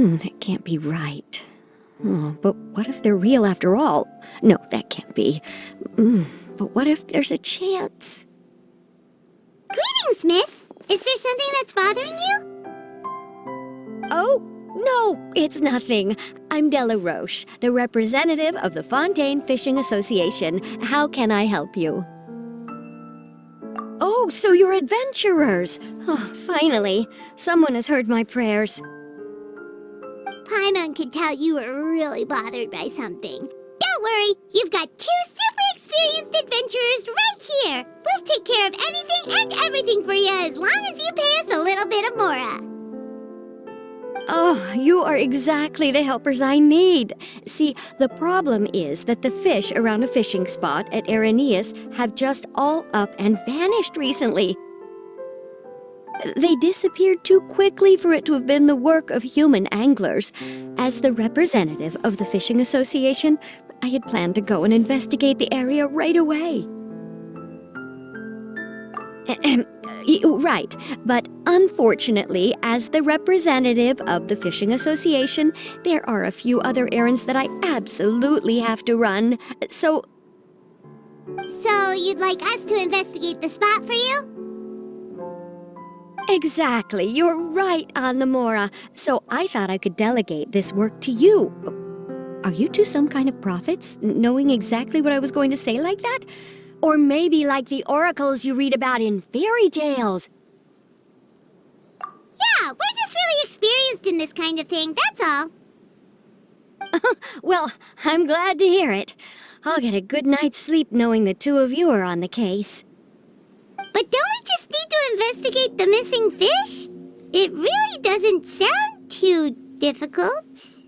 That can't be right. Oh, but what if they're real after all? No, that can't be. But what if there's a chance? Greetings, miss. Is there something that's bothering you? Oh, no, it's nothing. I'm Della Roche, the representative of the Fontaine Fishing Association. How can I help you? Oh, so you're adventurers. Oh, finally, someone has heard my prayers. Paimon could tell you were really bothered by something. Don't worry, you've got 2 super experienced adventurers right here. We'll take care of anything and everything for you as long as you pay us a little bit of mora. Oh, you are exactly the helpers I need. See, the problem is that the fish around a fishing spot at Arrhenius have just all up and vanished recently. They disappeared too quickly for it to have been the work of human anglers. As the representative of the Fishing Association, I had planned to go and investigate the area right away. Right, but unfortunately, as the representative of the Fishing Association, there are a few other errands that I absolutely have to run, So you'd like us to investigate the spot for you? Exactly, you're right on the mora. So I thought I could delegate this work to you. Are you two some kind of prophets, knowing exactly what I was going to say like that? Or maybe like the oracles you read about in fairy tales? Yeah, we're just really experienced in this kind of thing, that's all. Well, I'm glad to hear it. I'll get a good night's sleep knowing the two of you are on the case. But don't we just need to investigate the missing fish? It really doesn't sound too difficult.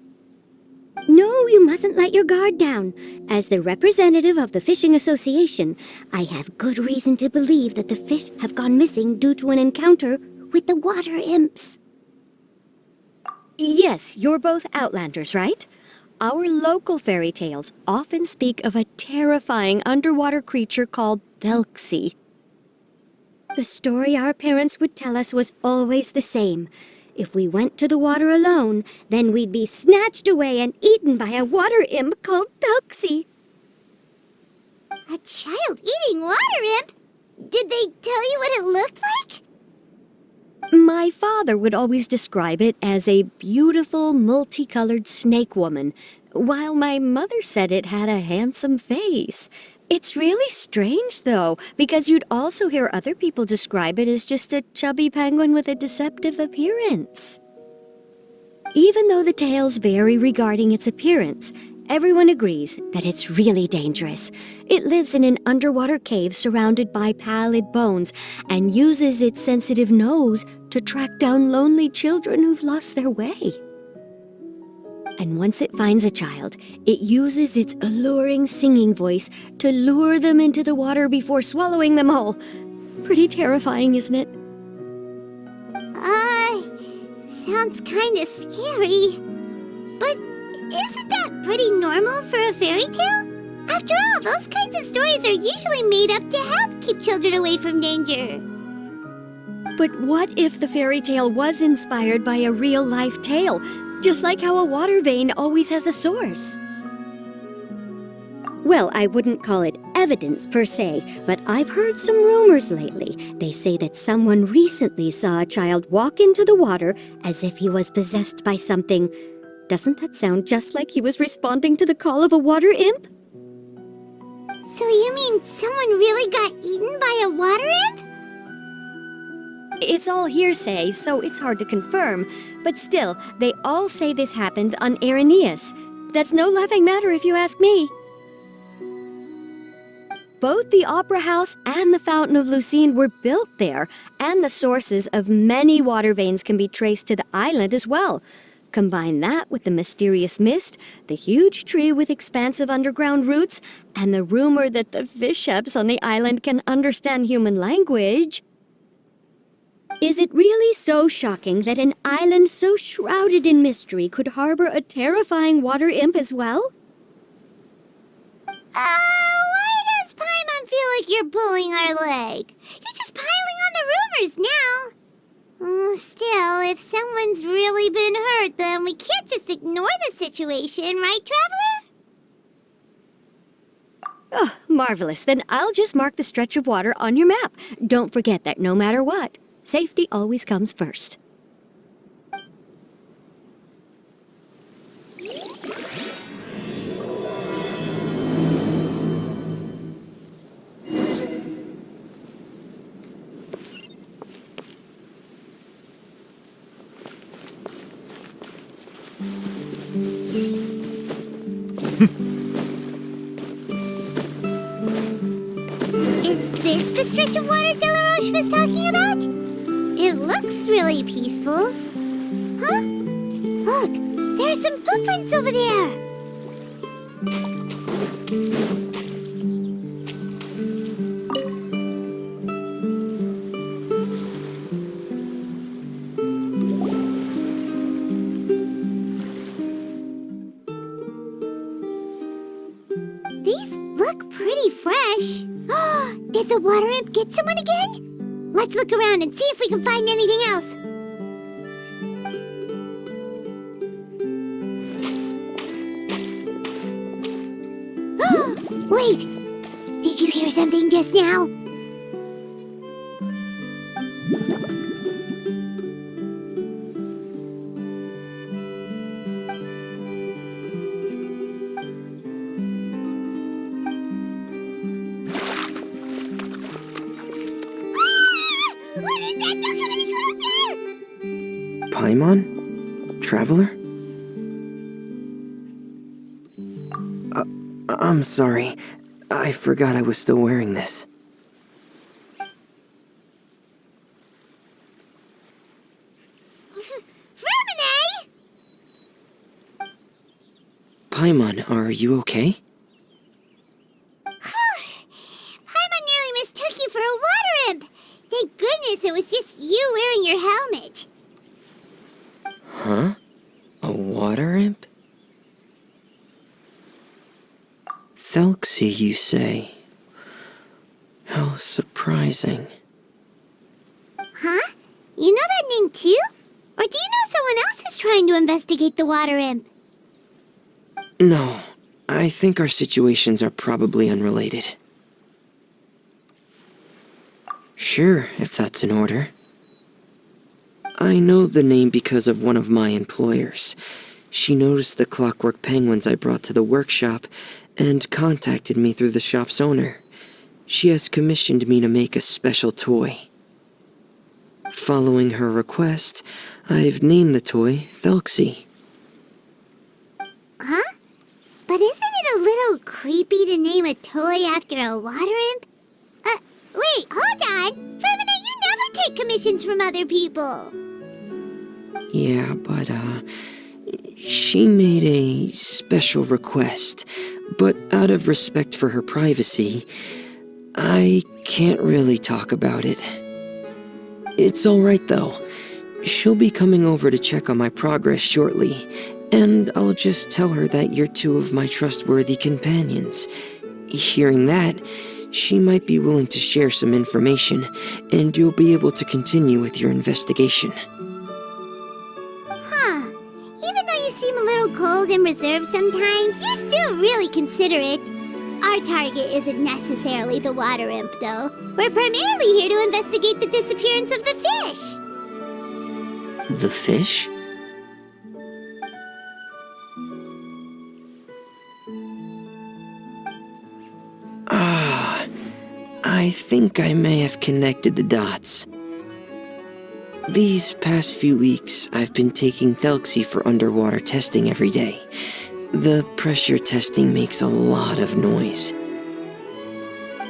No, you mustn't let your guard down. As the representative of the Fishing Association, I have good reason to believe that the fish have gone missing due to an encounter with the water imps. Yes, you're both Outlanders, right? Our local fairy tales often speak of a terrifying underwater creature called Thelxie. The story our parents would tell us was always the same. If we went to the water alone, then we'd be snatched away and eaten by a water imp called Thelxie. A child-eating water imp? Did they tell you what it looked like? My father would always describe it as a beautiful, multicolored snake woman, while my mother said it had a handsome face. It's really strange, though, because you'd also hear other people describe it as just a chubby penguin with a deceptive appearance. Even though the tales vary regarding its appearance, everyone agrees that it's really dangerous. It lives in an underwater cave surrounded by pallid bones and uses its sensitive nose to track down lonely children who've lost their way. And once it finds a child, it uses its alluring singing voice to lure them into the water before swallowing them whole. Pretty terrifying, isn't it? Sounds kinda scary. But isn't that pretty normal for a fairy tale? After all, those kinds of stories are usually made up to help keep children away from danger. But what if the fairy tale was inspired by a real-life tale? Just like how a water vein always has a source. Well, I wouldn't call it evidence per se, but I've heard some rumors lately. They say that someone recently saw a child walk into the water as if he was possessed by something. Doesn't that sound just like he was responding to the call of a water imp? So you mean someone really got eaten by a water imp? It's all hearsay, so it's hard to confirm. But still, they all say this happened on Arrhenius. That's no laughing matter if you ask me. Both the Opera House and the Fountain of Lucine were built there, and the sources of many water veins can be traced to the island as well. Combine that with the mysterious mist, the huge tree with expansive underground roots, and the rumor that the fish-eps on the island can understand human language. Is it really so shocking that an island so shrouded in mystery could harbor a terrifying water imp as well? Why does Paimon feel like you're pulling our leg? You're just piling on the rumors now. Still, if someone's really been hurt, then we can't just ignore the situation, right, Traveler? Oh, marvelous. Then I'll just mark the stretch of water on your map. Don't forget that no matter what, safety always comes first. Is this the stretch of water Delaroche was talking about? It looks really peaceful. Huh? Look, there are some footprints over there. These look pretty fresh. Did the water imp get someone again? Let's look around and see if we can find anything else. Wait! Did you hear something just now? What is that? Don't come any closer! Paimon? Traveler? I'm sorry. I forgot I was still wearing this. Ferminet! Paimon, are you okay? Paimon nearly mistook you for a water imp. Thank goodness it was just you wearing your helmet. Huh? A water imp? Thelxie, you say? How surprising. Huh? You know that name too? Or do you know someone else is trying to investigate the water imp? No, I think our situations are probably unrelated. Sure, if that's in order. I know the name because of one of my employers. She noticed the clockwork penguins I brought to the workshop and contacted me through the shop's owner. She has commissioned me to make a special toy. Following her request, I've named the toy Thelxie. Huh? But isn't it a little creepy to name a toy after a water imp? Wait, hold on! Ferminet, you never take commissions from other people! Yeah, but, she made a special request, but out of respect for her privacy, I can't really talk about it. It's alright though. She'll be coming over to check on my progress shortly, and I'll just tell her that you're two of my trustworthy companions. Hearing that, she might be willing to share some information, and you'll be able to continue with your investigation. Huh. Even though you seem a little cold and reserved sometimes, you're still really considerate. Our target isn't necessarily the water imp, though. We're primarily here to investigate the disappearance of the fish. The fish? I think I may have connected the dots. These past few weeks, I've been taking Thelxie for underwater testing every day. The pressure testing makes a lot of noise.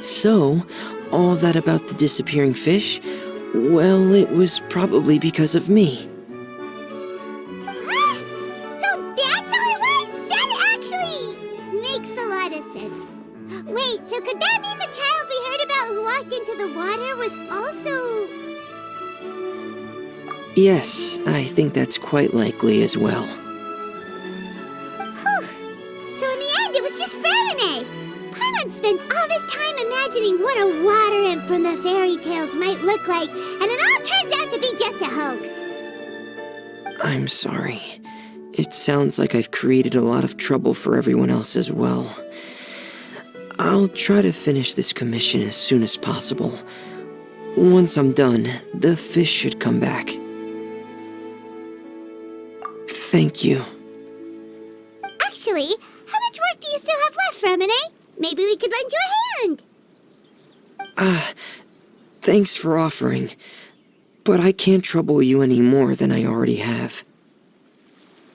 So, all that about the disappearing fish? Well, it was probably because of me. Huh? So that's all it was? That actually makes a lot of sense. Wait, so could that mean the child we heard about who walked into the water was also... Yes, I think that's quite likely as well. Whew. So in the end, it was just Ferminet. Paimon spent all this time imagining what a water imp from the fairy tales might look like, and it all turns out to be just just a hoax. I'm sorry. It sounds like I've created a lot of trouble for everyone else as well. I'll try to finish this commission as soon as possible. Once I'm done, the fish should come back. Thank you. Actually, how much work do you still have left, Ferminet? Maybe we could lend you a hand. Thanks for offering, but I can't trouble you any more than I already have.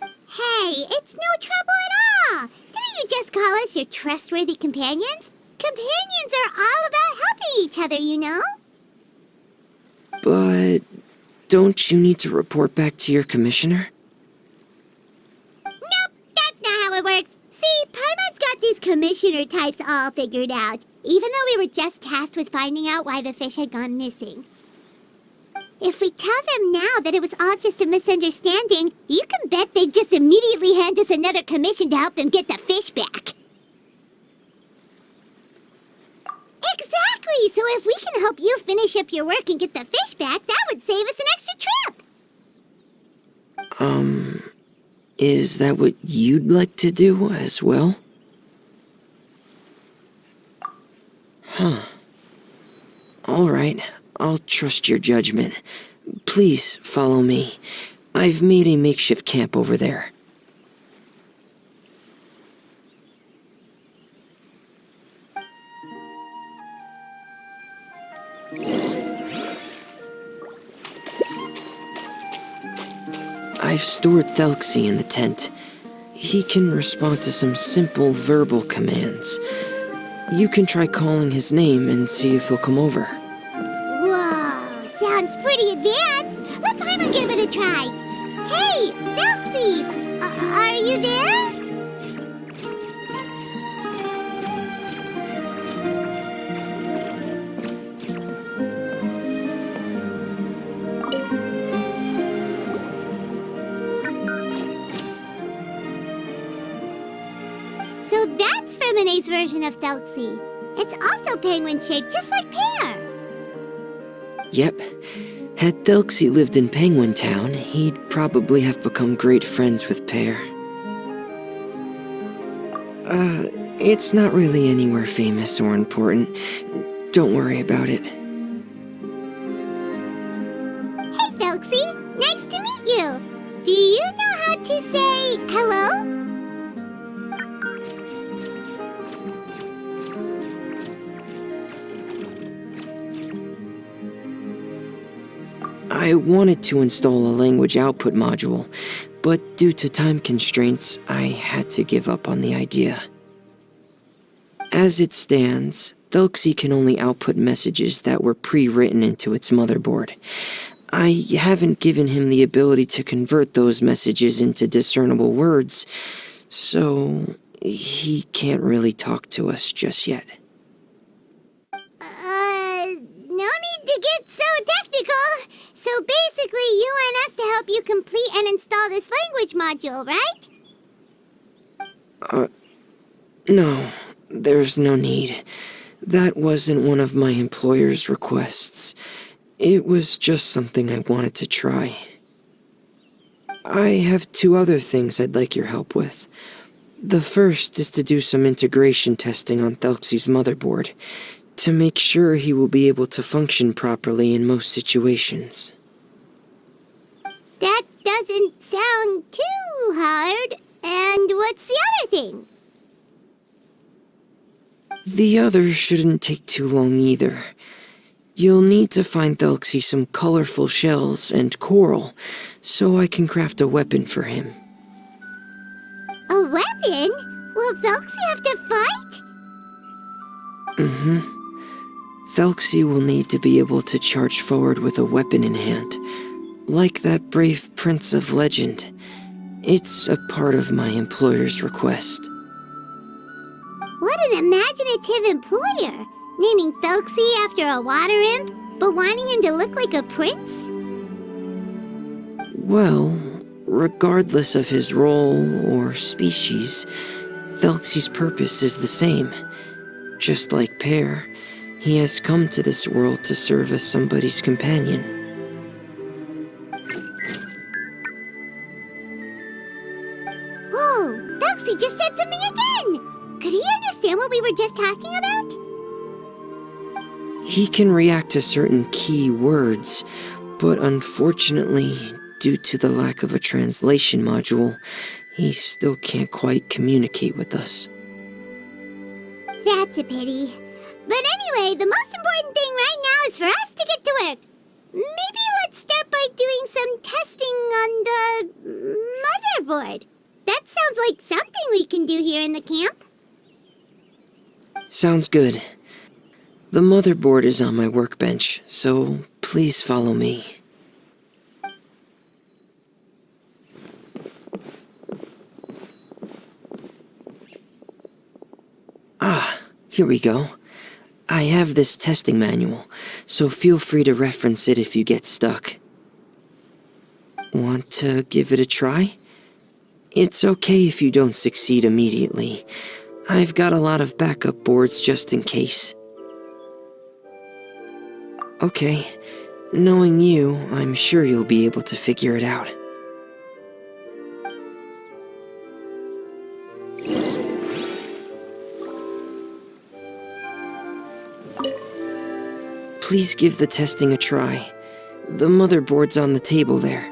Hey, it's no trouble at all. Didn't you just call us your trustworthy companions? Companions are all about helping each other, you know? But don't you need to report back to your commissioner? Nope, that's not how it works. See, Paimon's got these commissioner types all figured out, even though we were just tasked with finding out why the fish had gone missing. If we tell them now that it was all just a misunderstanding, you can bet they'd just immediately hand us another commission to help them get the fish back. Exactly! So if we can help you finish up your work and get the fish back, that would save us an extra trip! Is that what you'd like to do as well? Huh. Alright, I'll trust your judgment. Please follow me. I've made a makeshift camp over there. I've stored Thelxie in the tent. He can respond to some simple verbal commands. You can try calling his name and see if he'll come over. Whoa, sounds pretty advanced. Let Paimon give it a try. Hey, Thelxie, are you there? So that's Ferminet's version of Thelxie. It's also penguin-shaped, just like Pear. Yep. Had Thelxie lived in Penguin Town, he'd probably have become great friends with Pear. It's not really anywhere famous or important. Don't worry about it. Hey, Thelxie, nice to meet you. Do you know how to say hello? I wanted to install a language output module, but due to time constraints, I had to give up on the idea. As it stands, Thelxie can only output messages that were pre-written into its motherboard. I haven't given him the ability to convert those messages into discernible words, so he can't really talk to us just yet. No need to get so technical. So basically, you want us to help you complete and install this language module, right? No, there's no need. That wasn't one of my employer's requests. It was just something I wanted to try. I have 2 other things I'd like your help with. The first is to do some integration testing on Thelxie's motherboard, to make sure he will be able to function properly in most situations. That doesn't sound too hard. And what's the other thing? The other shouldn't take too long either. You'll need to find Thelxie some colorful shells and coral, so I can craft a weapon for him. A weapon? Will Thelxie have to fight? Thelxie will need to be able to charge forward with a weapon in hand, like that brave prince of legend. It's a part of my employer's request. What an imaginative employer! Naming Thelxie after a water imp, but wanting him to look like a prince? Well, regardless of his role or species, Thelxie's purpose is the same. Just like Pear, he has come to this world to serve as somebody's companion. He can react to certain key words, but unfortunately, due to the lack of a translation module, he still can't quite communicate with us. That's a pity. But anyway, the most important thing right now is for us to get to work. Maybe let's start by doing some testing on the motherboard. That sounds like something we can do here in the camp. Sounds good. The motherboard is on my workbench, so please follow me. Ah, here we go. I have this testing manual, so feel free to reference it if you get stuck. Want to give it a try? It's okay if you don't succeed immediately. I've got a lot of backup boards just in case. Okay, knowing you, I'm sure you'll be able to figure it out. Please give the testing a try. The motherboard's on the table there.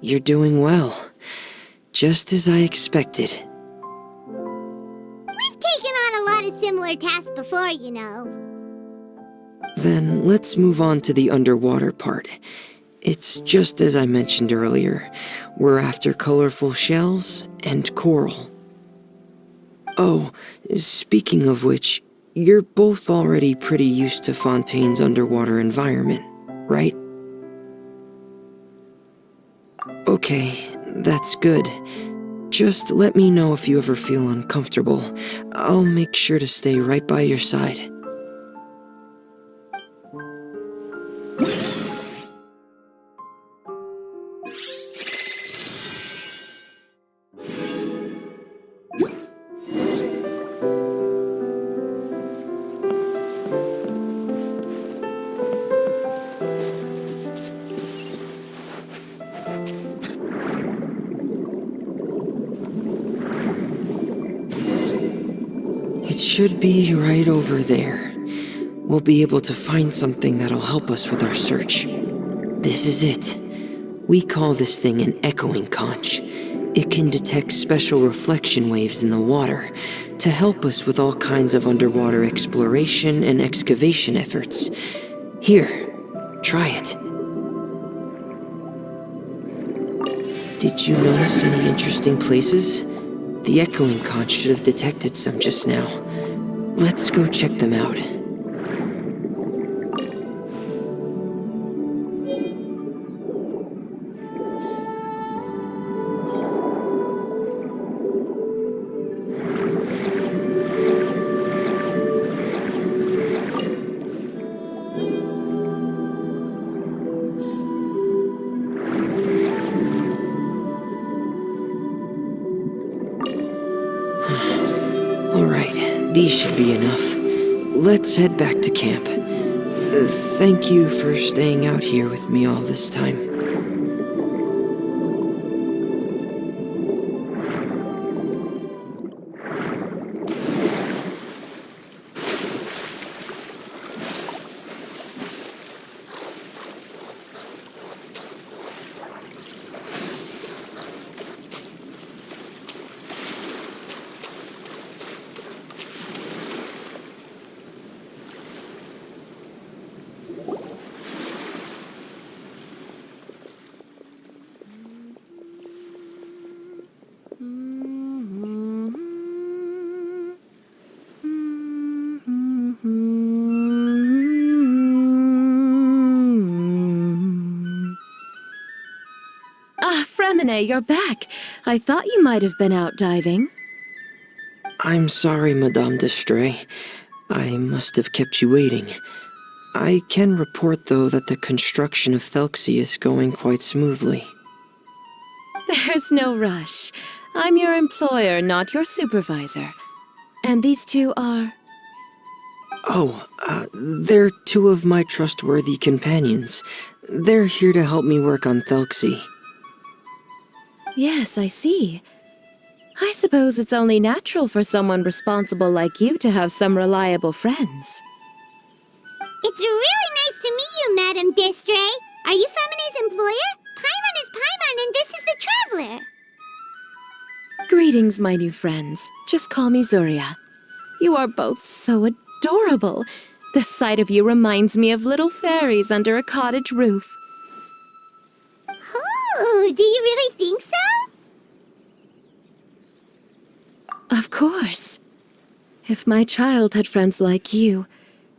You're doing well. Just as I expected. We've taken on a lot of similar tasks before, you know. Then let's move on to the underwater part. It's just as I mentioned earlier. We're after colorful shells and coral. Oh, speaking of which, you're both already pretty used to Fontaine's underwater environment, right? Okay, that's good. Just let me know if you ever feel uncomfortable. I'll make sure to stay right by your side. should be right over there. We'll be able to find something that'll help us with our search. This is it. We call this thing an echoing conch. It can detect special reflection waves in the water to help us with all kinds of underwater exploration and excavation efforts. Here, try it. Did you notice any interesting places? The echoing conch should have detected some just now. Let's go check them out. Alright, these should be enough. Let's head back to camp. Thank you for staying out here with me all this time. Ferminet, you're back. I thought you might have been out diving. I'm sorry, Madame d'Estray. I must have kept you waiting. I can report, though, that the construction of Thelxie is going quite smoothly. There's no rush. I'm your employer, not your supervisor. And these two are... Oh, they're two of my trustworthy companions. They're here to help me work on Thelxie. Yes, I see. I suppose it's only natural for someone responsible like you to have some reliable friends. It's really nice to meet you, Madame d'Estray. Are you Ferminet's employer? Paimon is Paimon, and this is the Traveler. Greetings, my new friends. Just call me Zuria. You are both so adorable. The sight of you reminds me of little fairies under a cottage roof. Oh, do you really think so? Of course. If my child had friends like you,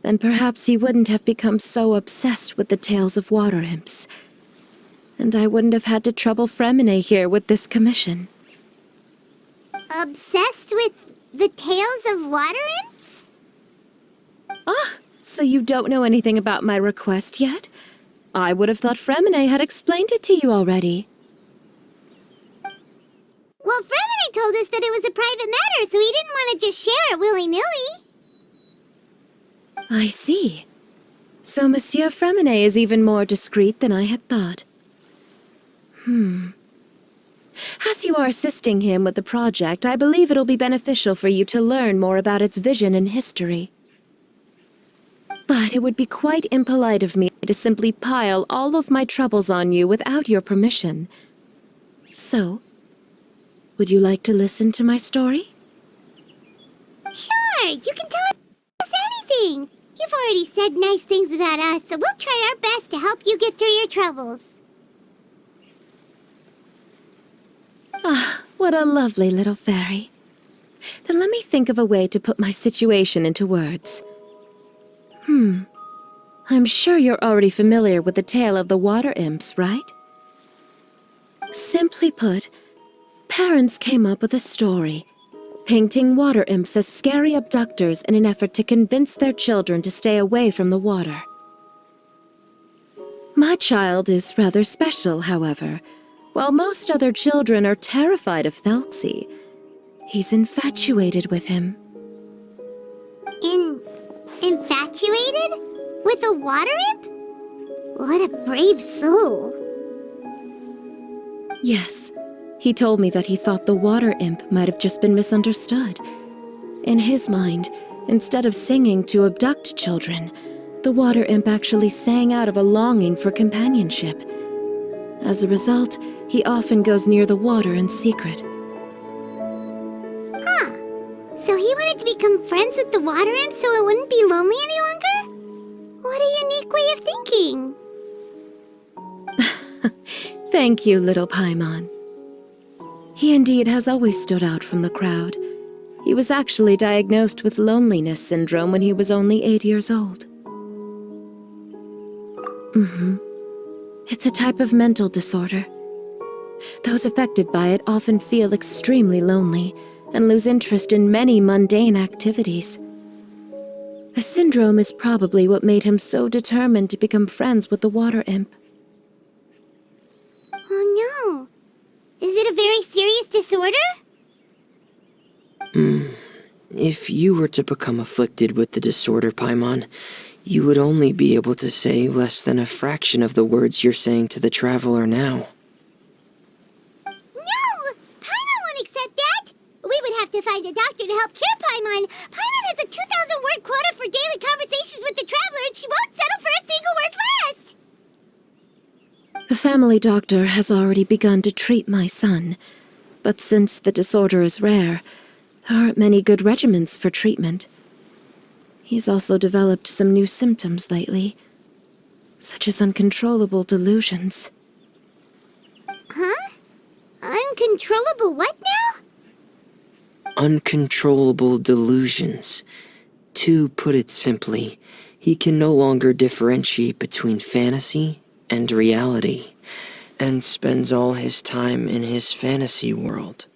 then perhaps he wouldn't have become so obsessed with the tales of water imps. And I wouldn't have had to trouble Ferminet here with this commission. Obsessed with the tales of water imps? Ah, so you don't know anything about my request yet? I would have thought Ferminet had explained it to you already. Well, Ferminet told us that it was a private matter, so he didn't want to just share it willy-nilly. I see. So Monsieur Ferminet is even more discreet than I had thought. As you are assisting him with the project, I believe it'll be beneficial for you to learn more about its vision and history. But it would be quite impolite of me to simply pile all of my troubles on you without your permission. So, would you like to listen to my story? Sure, you can tell us anything. You've already said nice things about us, so we'll try our best to help you get through your troubles. Ah, what a lovely little fairy. Then let me think of a way to put my situation into words. I'm sure you're already familiar with the tale of the water imps, right? Simply put, parents came up with a story, painting water imps as scary abductors in an effort to convince their children to stay away from the water. My child is rather special, however. While most other children are terrified of Thelxie, he's infatuated with him. Infatuated? With a water imp? What a brave soul. Yes, he told me that he thought the water imp might have just been misunderstood. In his mind, instead of singing to abduct children, the water imp actually sang out of a longing for companionship. As a result, he often goes near the water in secret. Huh. So he wanted to become friends with the water imp so it wouldn't be lonely any longer? What a unique way of thinking. Thank you, little Paimon. He indeed has always stood out from the crowd. He was actually diagnosed with loneliness syndrome when he was only 8 years old. It's a type of mental disorder. Those affected by it often feel extremely lonely and lose interest in many mundane activities. The syndrome is probably what made him so determined to become friends with the water imp. Oh no. Is it a very serious disorder? If you were to become afflicted with the disorder, Paimon, you would only be able to say less than a fraction of the words you're saying to the traveler now. No! Paimon won't accept that! We would have to find a doctor to help cure Paimon. Paimon has a 2,000-word quota for daily conversations with the traveler, and she won't settle for a single word less! The family doctor has already begun to treat my son, but since the disorder is rare, there aren't many good regimens for treatment. He's also developed some new symptoms lately, such as uncontrollable delusions. Huh? Uncontrollable what now? Uncontrollable delusions. To put it simply, he can no longer differentiate between fantasy and reality, and spends all his time in his fantasy world.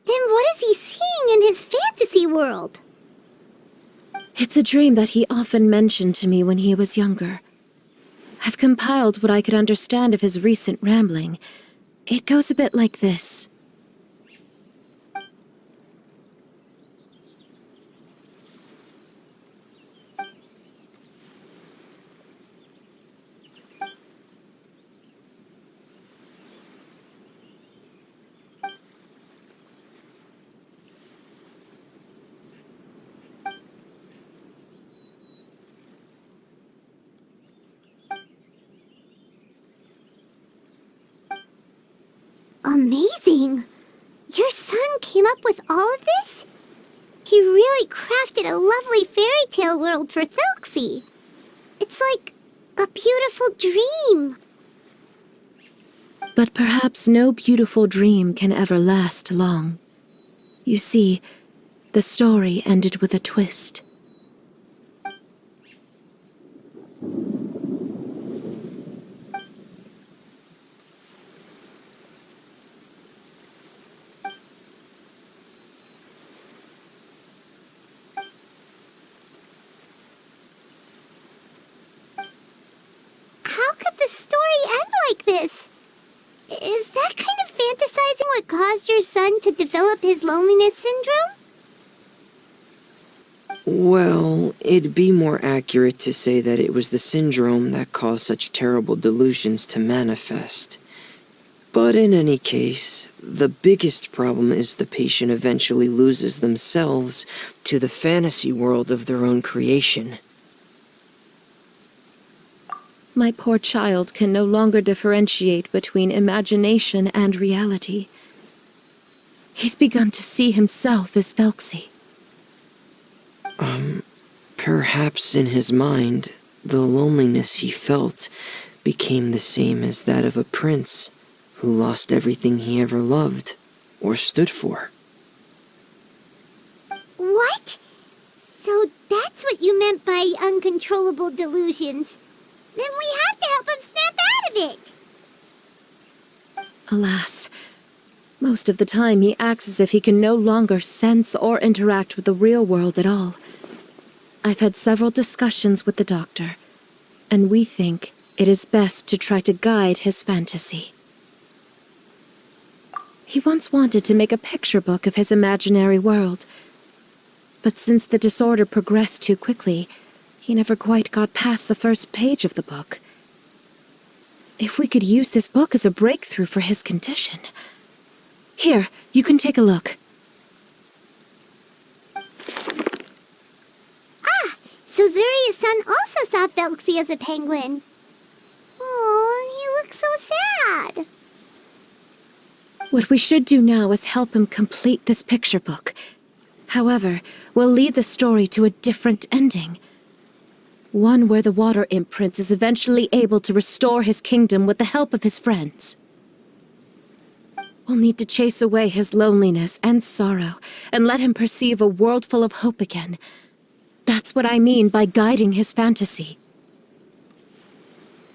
Then what is he seeing in his fantasy world? It's a dream that he often mentioned to me when he was younger. I've compiled what I could understand of his recent rambling. It goes a bit like this. Amazing! Your son came up with all of this? He really crafted a lovely fairy tale world for Thelxie. It's like a beautiful dream. But perhaps no beautiful dream can ever last long. You see, the story ended with a twist. How could the story end like this? Is that kind of fantasizing what caused your son to develop his loneliness syndrome? Well, it'd be more accurate to say that it was the syndrome that caused such terrible delusions to manifest. But in any case, the biggest problem is the patient eventually loses themselves to the fantasy world of their own creation. My poor child can no longer differentiate between imagination and reality. He's begun to see himself as Thelxie. Perhaps in his mind, the loneliness he felt became the same as that of a prince who lost everything he ever loved or stood for. What? So that's what you meant by uncontrollable delusions. Then we have to help him snap out of it. Alas, most of the time he acts as if he can no longer sense or interact with the real world at all. I've had several discussions with the doctor, and we think it is best to try to guide his fantasy. He once wanted to make a picture book of his imaginary world, but since the disorder progressed too quickly, he never quite got past the first page of the book. If we could use this book as a breakthrough for his condition. Here, you can take a look. the sun also saw Thelxie as a penguin. Oh, he looks so sad. What we should do now is help him complete this picture book. However, we'll lead the story to a different ending. One where the water imp prince is eventually able to restore his kingdom with the help of his friends. We'll need to chase away his loneliness and sorrow, and let him perceive a world full of hope again. That's what I mean by guiding his fantasy.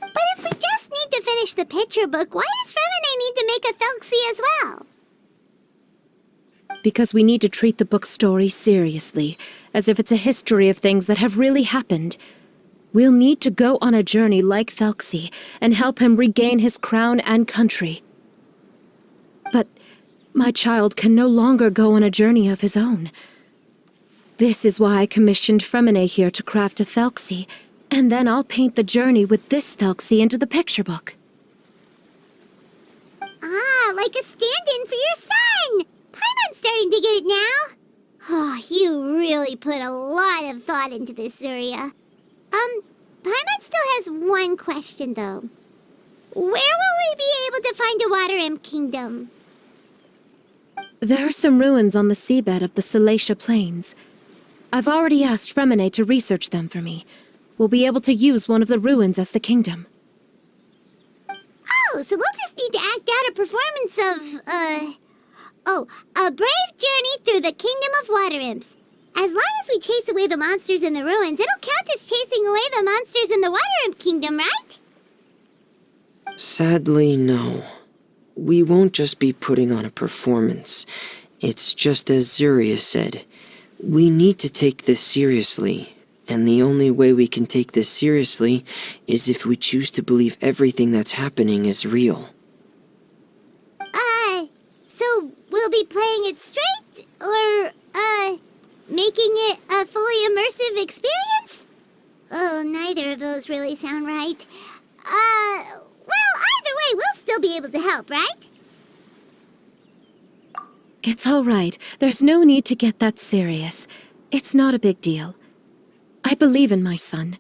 But if we just need to finish the picture book, why does Ferminet need to make a Thelxie as well? Because we need to treat the book's story seriously, as if it's a history of things that have really happened. We'll need to go on a journey like Thelxie, and help him regain his crown and country. But my child can no longer go on a journey of his own. This is why I commissioned Ferminet here to craft a Thelxie, and then I'll paint the journey with this Thelxie into the picture book. Ah, like a stand-in for your son! Paimon's starting to get it now. Oh, you really put a lot of thought into this, Zuria. Paimon still has one question, though. Where will we be able to find a water imp kingdom? There are some ruins on the seabed of the Salacia Plains. I've already asked Ferminet to research them for me. We'll be able to use one of the ruins as the kingdom. Oh, so we'll just need to act out a performance of, a brave journey through the kingdom of water imps. As long as we chase away the monsters in the ruins, it'll count as chasing away the monsters in the water imp kingdom, right? Sadly, no. We won't just be putting on a performance. It's just as Zuria said. We need to take this seriously, and the only way we can take this seriously is if we choose to believe everything that's happening is real. So we'll be playing it straight, or, making it a fully immersive experience? Oh, neither of those really sound right. Well, either way, we'll still be able to help, right? It's all right. There's no need to get that serious. It's not a big deal. I believe in my son.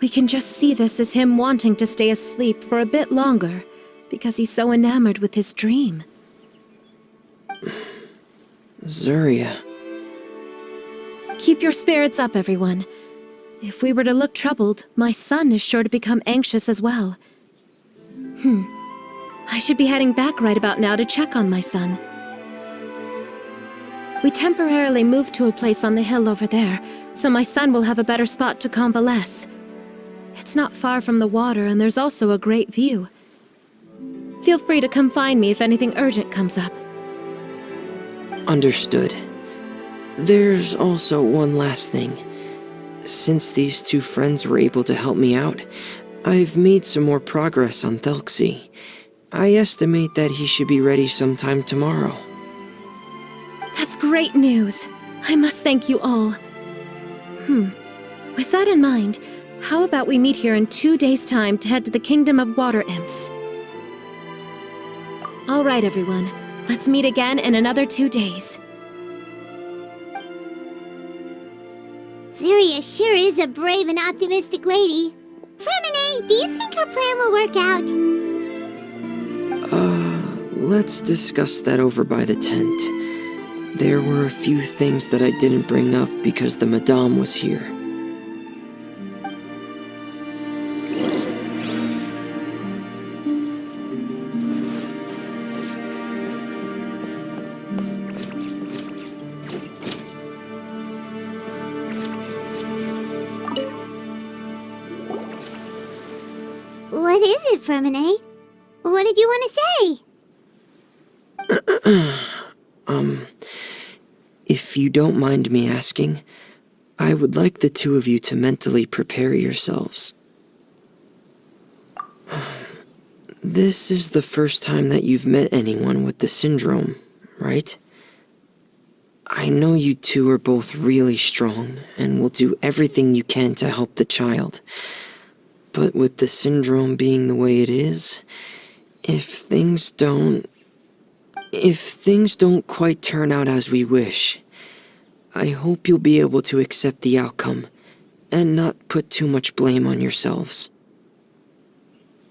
We can just see this as him wanting to stay asleep for a bit longer, because he's so enamored with his dream. Zuria. Keep your spirits up, everyone. If we were to look troubled, my son is sure to become anxious as well. I should be heading back right about now to check on my son. We temporarily moved to a place on the hill over there, so my son will have a better spot to convalesce. It's not far from the water, and there's also a great view. Feel free to come find me if anything urgent comes up. Understood. There's also one last thing. Since these two friends were able to help me out, I've made some more progress on Thelxie. I estimate that he should be ready sometime tomorrow. That's great news. I must thank you all. With that in mind, how about we meet here in 2 days' time to head to the Kingdom of Water Imps? All right, everyone. Let's meet again in another 2 days. Zuria sure is a brave and optimistic lady. Ferminet, do you think her plan will work out? Let's discuss that over by the tent. There were a few things that I didn't bring up because the Madame was here. What is it, Ferminet? What did you want to say? If you don't mind me asking, I would like the two of you to mentally prepare yourselves. This is the first time that you've met anyone with the syndrome, right? I know you two are both really strong and will do everything you can to help the child. But with the syndrome being the way it is, if things don't quite turn out as we wish, I hope you'll be able to accept the outcome and not put too much blame on yourselves.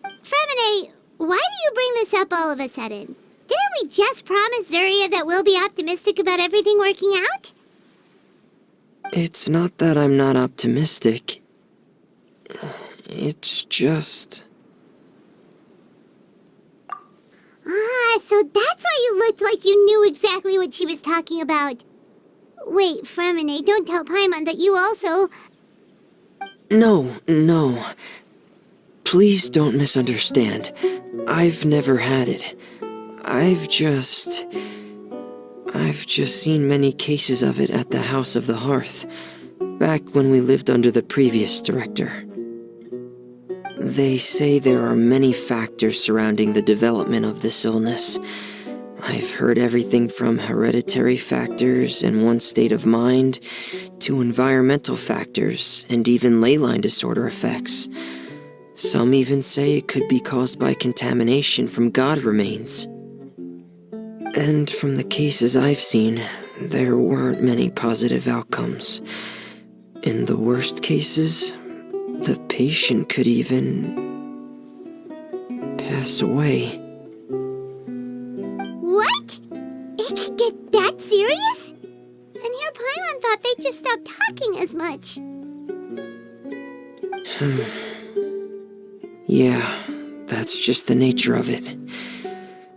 Ferminet, why do you bring this up all of a sudden? Didn't we just promise Zuria that we'll be optimistic about everything working out? It's not that I'm not optimistic. It's just... Ah, so that's why you looked like you knew exactly what she was talking about. Wait, Ferminet, don't tell Paimon that you also... No. Please don't misunderstand. I've never had it. I've just seen many cases of it at the House of the Hearth, back when we lived under the previous director. They say there are many factors surrounding the development of this illness. I've heard everything from hereditary factors and one's state of mind, to environmental factors, and even ley line disorder effects. Some even say it could be caused by contamination from god remains. And from the cases I've seen, there weren't many positive outcomes. In the worst cases, the patient could even pass away. What? It could get that serious? And here Paimon thought they'd just stop talking as much. Yeah, that's just the nature of it.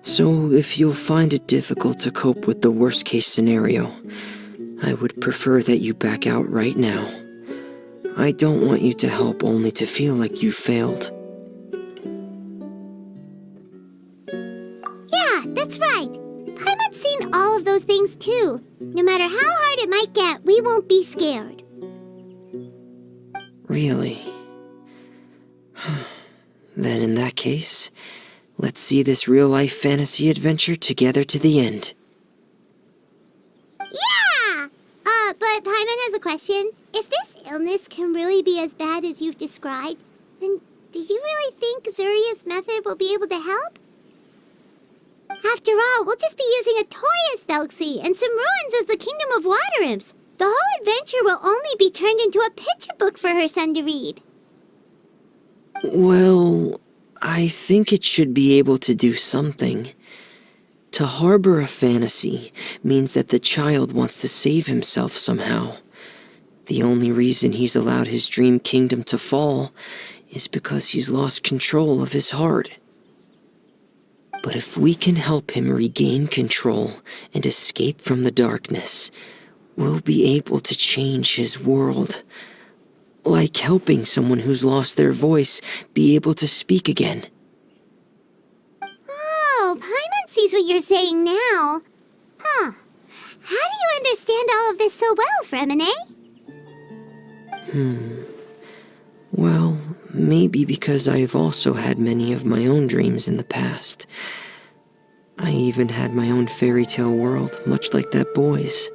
So if you'll find it difficult to cope with the worst case scenario, I would prefer that you back out right now. I don't want you to help only to feel like you failed. Yeah, that's right. Paimon's seen all of those things too. No matter how hard it might get, we won't be scared. Really? Then in that case, let's see this real-life fantasy adventure together to the end. Yeah! But Paimon has a question. If this illness can really be as bad as you've described, then do you really think Zuria's method will be able to help? After all, we'll just be using a toy as Thelxie and some ruins as the Kingdom of Water Imps. The whole adventure will only be turned into a picture book for her son to read. Well, I think it should be able to do something. To harbor a fantasy means that the child wants to save himself somehow. The only reason he's allowed his dream kingdom to fall is because he's lost control of his heart. But if we can help him regain control and escape from the darkness, we'll be able to change his world. Like helping someone who's lost their voice be able to speak again. Oh, Paimon sees what you're saying now. Huh. How do you understand all of this so well, Ferminet? Well, maybe because I've also had many of my own dreams in the past. I even had my own fairy tale world, much like that boy's.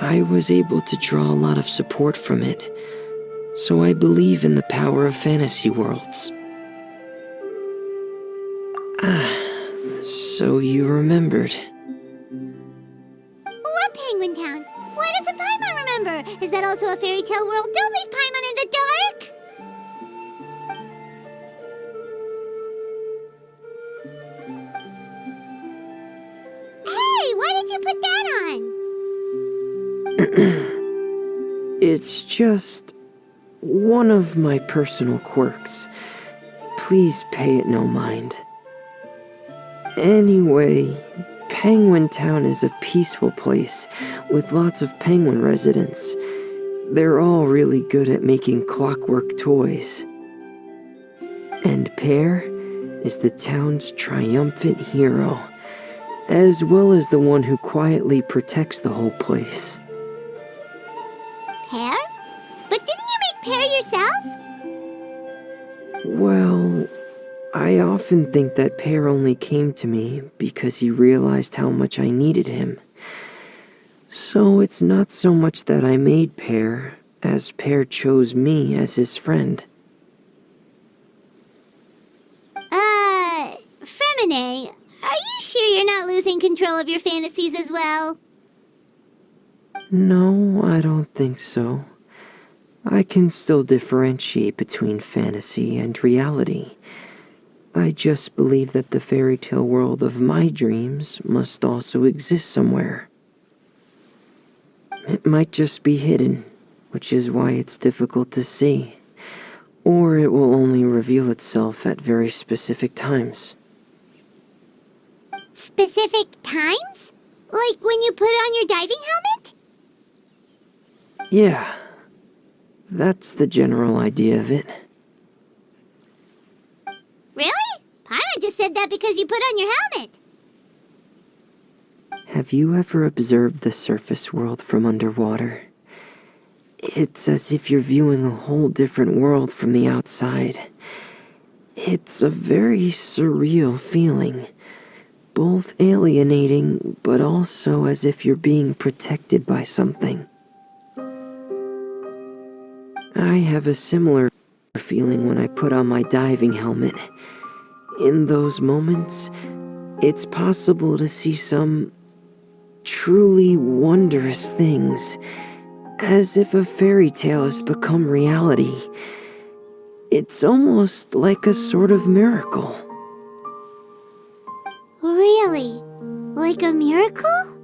I was able to draw a lot of support from it, so I believe in the power of fantasy worlds. So you remembered. What Penguin Town? Why doesn't Paimon remember? Is that also a fairy tale world? Don't leave Paimon in the dark! Hey, why did you put that on? It's just one of my personal quirks. Please pay it no mind. Anyway, Penguin Town is a peaceful place with lots of penguin residents. They're all really good at making clockwork toys. And Pear is the town's triumphant hero, as well as the one who quietly protects the whole place. Pear? But didn't you make Pear yourself? Well, I often think that Pear only came to me because he realized how much I needed him. So it's not so much that I made Pear, as Pear chose me as his friend. Ferminet, are you sure you're not losing control of your fantasies as well? No, I don't think so. I can still differentiate between fantasy and reality. I just believe that the fairy tale world of my dreams must also exist somewhere. It might just be hidden, which is why it's difficult to see. Or it will only reveal itself at very specific times. Specific times? Like when you put on your diving helmet? Yeah, that's the general idea of it. Really? Paimon just said that because you put on your helmet. Have you ever observed the surface world from underwater? It's as if you're viewing a whole different world from the outside. It's a very surreal feeling. Both alienating, but also as if you're being protected by something. I have a similar feeling when I put on my diving helmet. In those moments, it's possible to see some truly wondrous things, as if a fairy tale has become reality. It's almost like a sort of miracle. Really? Like a miracle?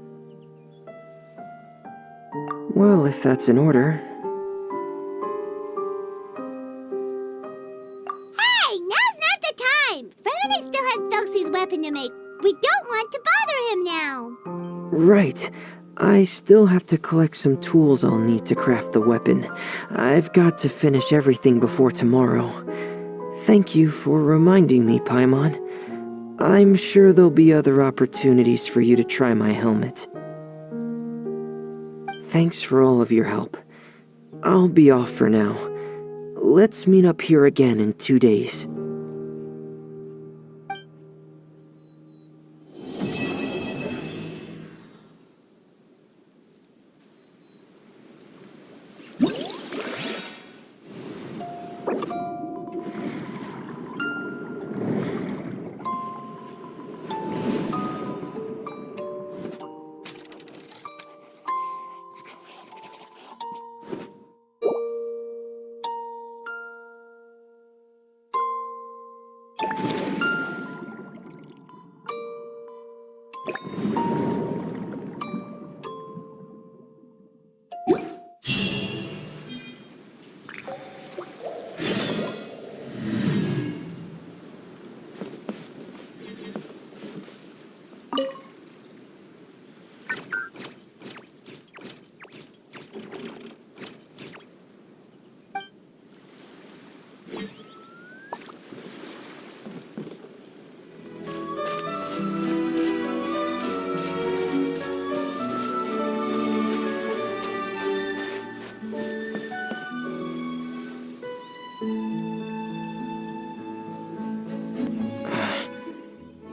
Well, if that's in order. Hey, now's not the time! Ferminet still has Thelxie's weapon to make. We don't want to bother him now. Right. I still have to collect some tools I'll need to craft the weapon. I've got to finish everything before tomorrow. Thank you for reminding me, Paimon. I'm sure there'll be other opportunities for you to try my helmet. Thanks for all of your help. I'll be off for now. Let's meet up here again in 2 days.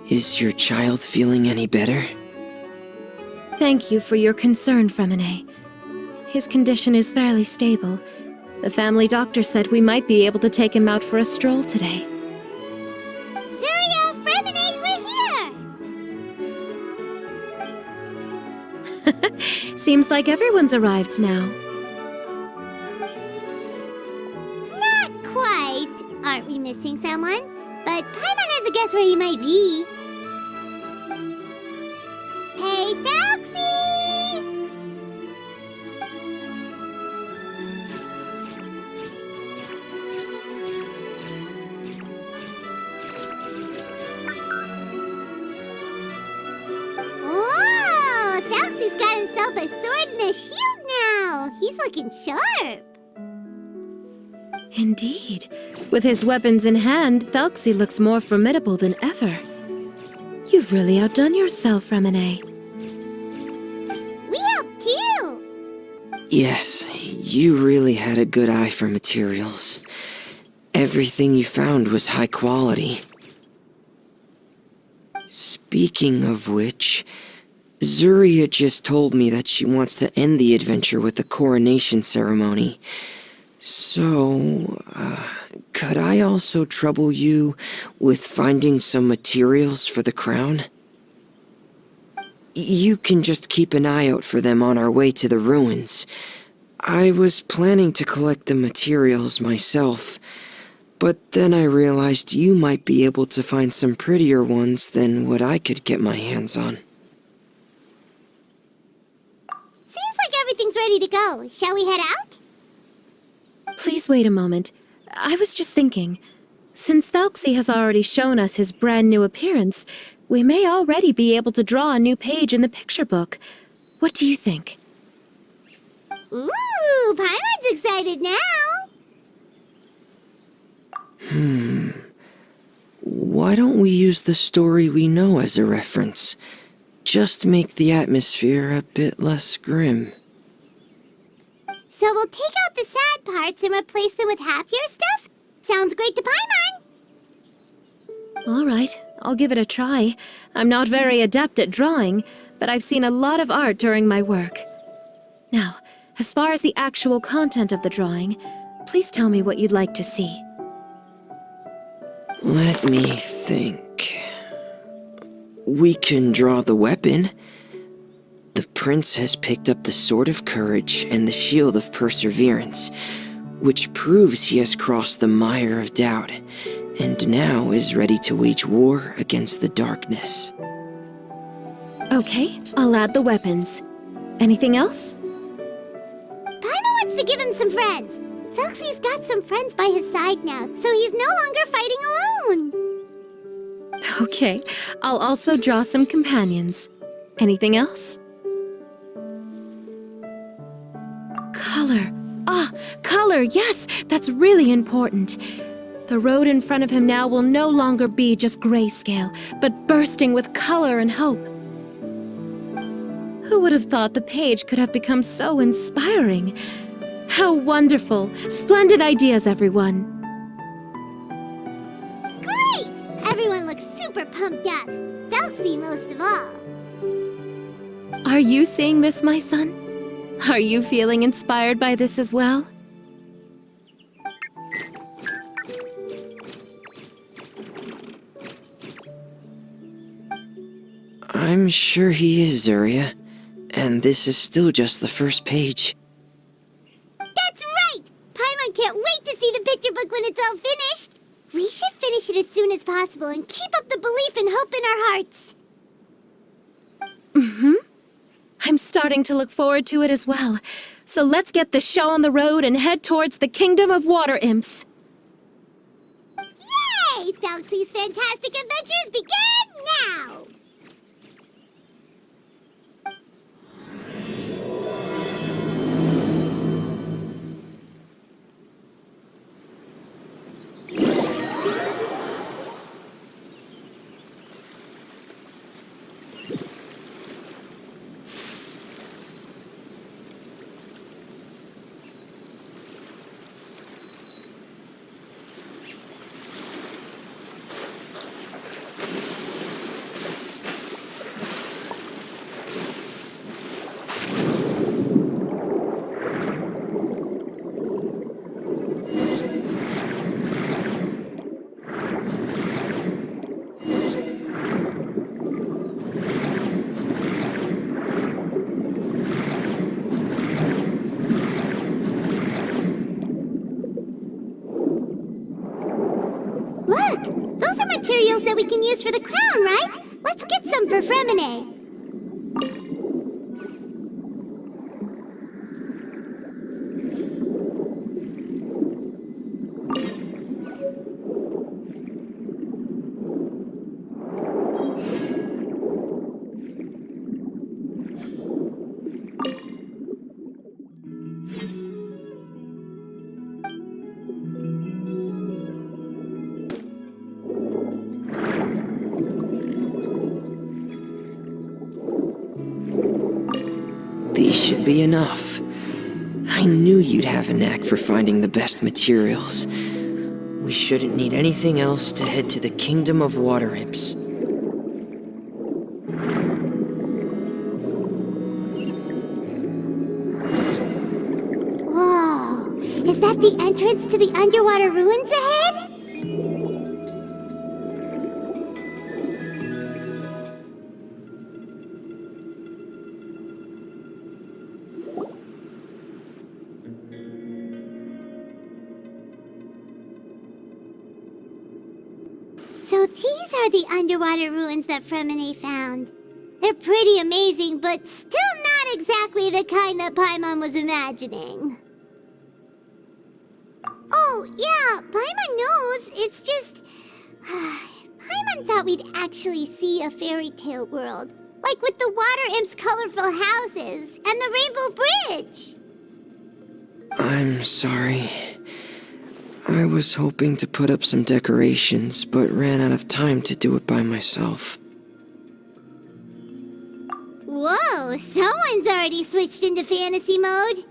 Is your child feeling any better? Thank you for your concern, Ferminet. His condition is fairly stable. The family doctor said we might be able to take him out for a stroll today. Zuria, Ferminet, we're here! Seems like everyone's arrived now. Not quite. Aren't we missing someone? But Paimon has a guess where he might be. Hey, Thelxie! Whoa! Thelxie's got himself a sword and a shield now! He's looking sharp! Indeed. With his weapons in hand, Thelxie looks more formidable than ever. You've really outdone yourself, Ferminet. We helped too! Yes, you really had a good eye for materials. Everything you found was high quality. Speaking of which, Zuria just told me that she wants to end the adventure with the coronation ceremony. So, could I also trouble you with finding some materials for the crown? You can just keep an eye out for them on our way to the ruins. I was planning to collect the materials myself, but then I realized you might be able to find some prettier ones than what I could get my hands on. Seems like everything's ready to go. Shall we head out? Please wait a moment. I was just thinking. Since Thelxie has already shown us his brand new appearance, we may already be able to draw a new page in the picture book. What do you think? Ooh, Paimon's excited now. Why don't we use the story we know as a reference? Just make the atmosphere a bit less grim. So we'll take out the sad parts and replace them with happier stuff? Sounds great to Paimon. All right, I'll give it a try. I'm not very adept at drawing, but I've seen a lot of art during my work. Now, as far as the actual content of the drawing, please tell me what you'd like to see. Let me think. We can draw the weapon. The prince has picked up the Sword of Courage and the Shield of Perseverance, which proves he has crossed the mire of doubt, and now is ready to wage war against the darkness. Okay, I'll add the weapons. Anything else? Paimon wants to give him some friends. Thelxie's got some friends by his side now, so he's no longer fighting alone. Okay, I'll also draw some companions. Anything else? Color. Color, yes, that's really important. The road in front of him now will no longer be just grayscale, but bursting with color and hope. Who would have thought the page could have become so inspiring? How wonderful! Splendid ideas, everyone! Great! Everyone looks super pumped up. Thelxie most of all. Are you seeing this, my son? Are you feeling inspired by this as well? I'm sure he is, Zarya. And this is still just the first page. That's right! Paimon can't wait to see the picture book when it's all finished. We should finish it as soon as possible and keep up the belief and hope in our hearts. I'm starting to look forward to it as well. So let's get the show on the road and head towards the Kingdom of Water Imps. Yay! Thelxie's fantastic adventures begin now! Look! Those are materials that we can use for the crown, right? Let's get some for ferminet. These should be enough. I knew you'd have a knack for finding the best materials. We shouldn't need anything else to head to the Kingdom of Water Imps. Whoa! Is that the entrance to the underwater ruins ahead? So these are the underwater ruins that ferminet found. They're pretty amazing, but still not exactly the kind that Paimon was imagining. Oh, yeah, Paimon knows. It's just... Paimon thought we'd actually see a fairy tale world. Like with the water imp's colorful houses and the rainbow bridge. I'm sorry. I was hoping to put up some decorations, but ran out of time to do it by myself. Whoa, someone's already switched into fantasy mode.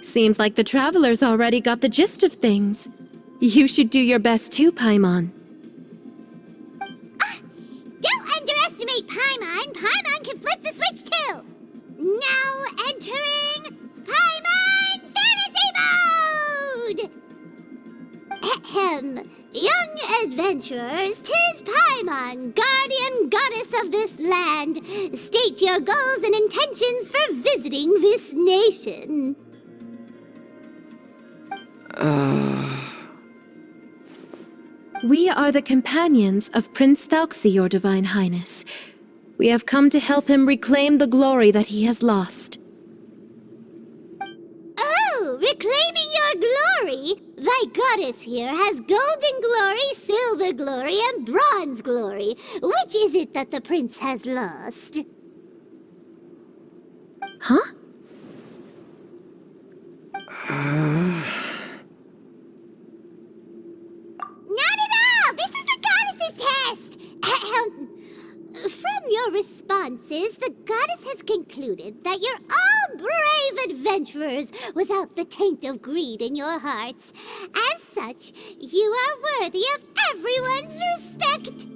Seems like the travelers already got the gist of things. You should do your best too, Paimon. Don't underestimate Paimon. Paimon can flip the switch too. Now entering Paimon Fantasy Mode! Ahem. Young adventurers, 'tis Paimon, guardian goddess of this land. State your goals and intentions for visiting this nation. We are the companions of Prince Thelxie, your Divine Highness. We have come to help him reclaim the glory that he has lost. Oh, reclaiming your glory? Thy goddess here has golden glory, silver glory, and bronze glory. Which is it that the prince has lost? Huh? Not at all! This is the goddess's test! Ahem. From your responses, the goddess has concluded that you're all brave adventurers without the taint of greed in your hearts. As such, you are worthy of everyone's respect.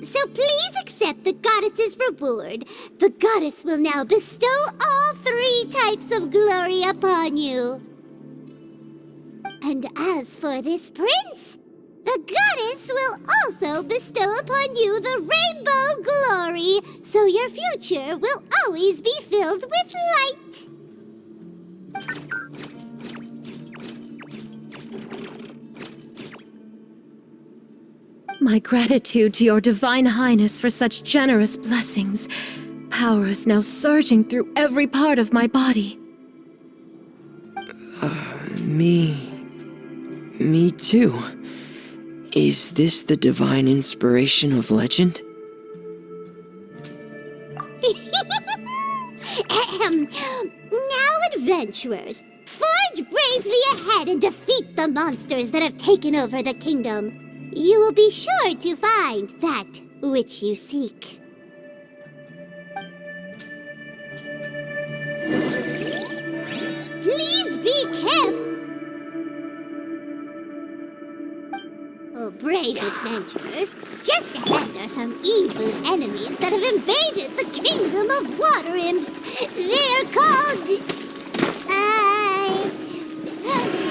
So please accept the goddess's reward. The goddess will now bestow all 3 types of glory upon you. And as for this prince, the goddess will also bestow upon you the rainbow glory, so your future will always be filled with light. My gratitude to your Divine Highness for such generous blessings. Power is now surging through every part of my body. Me too. Is this the divine inspiration of legend? Ahem. Now, adventurers, forge bravely ahead and defeat the monsters that have taken over the kingdom. You will be sure to find that which you seek. Please be careful. Oh, brave adventurers, just ahead are some evil enemies that have invaded the kingdom of water imps. They're called...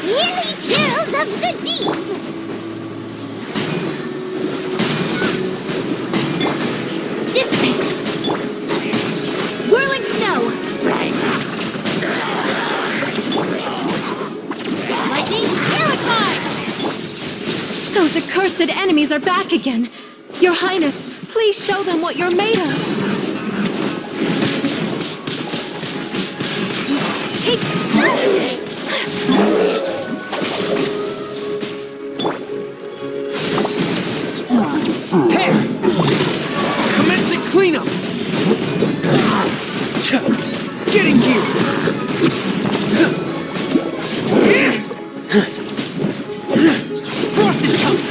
Hilly Churls of the Deep. Dissipate! Whirling snow! Lightning terrified! Those accursed enemies are back again. Your Highness, please show them what you're made of. Take... Commencing cleanup! Get in gear! Frost is coming!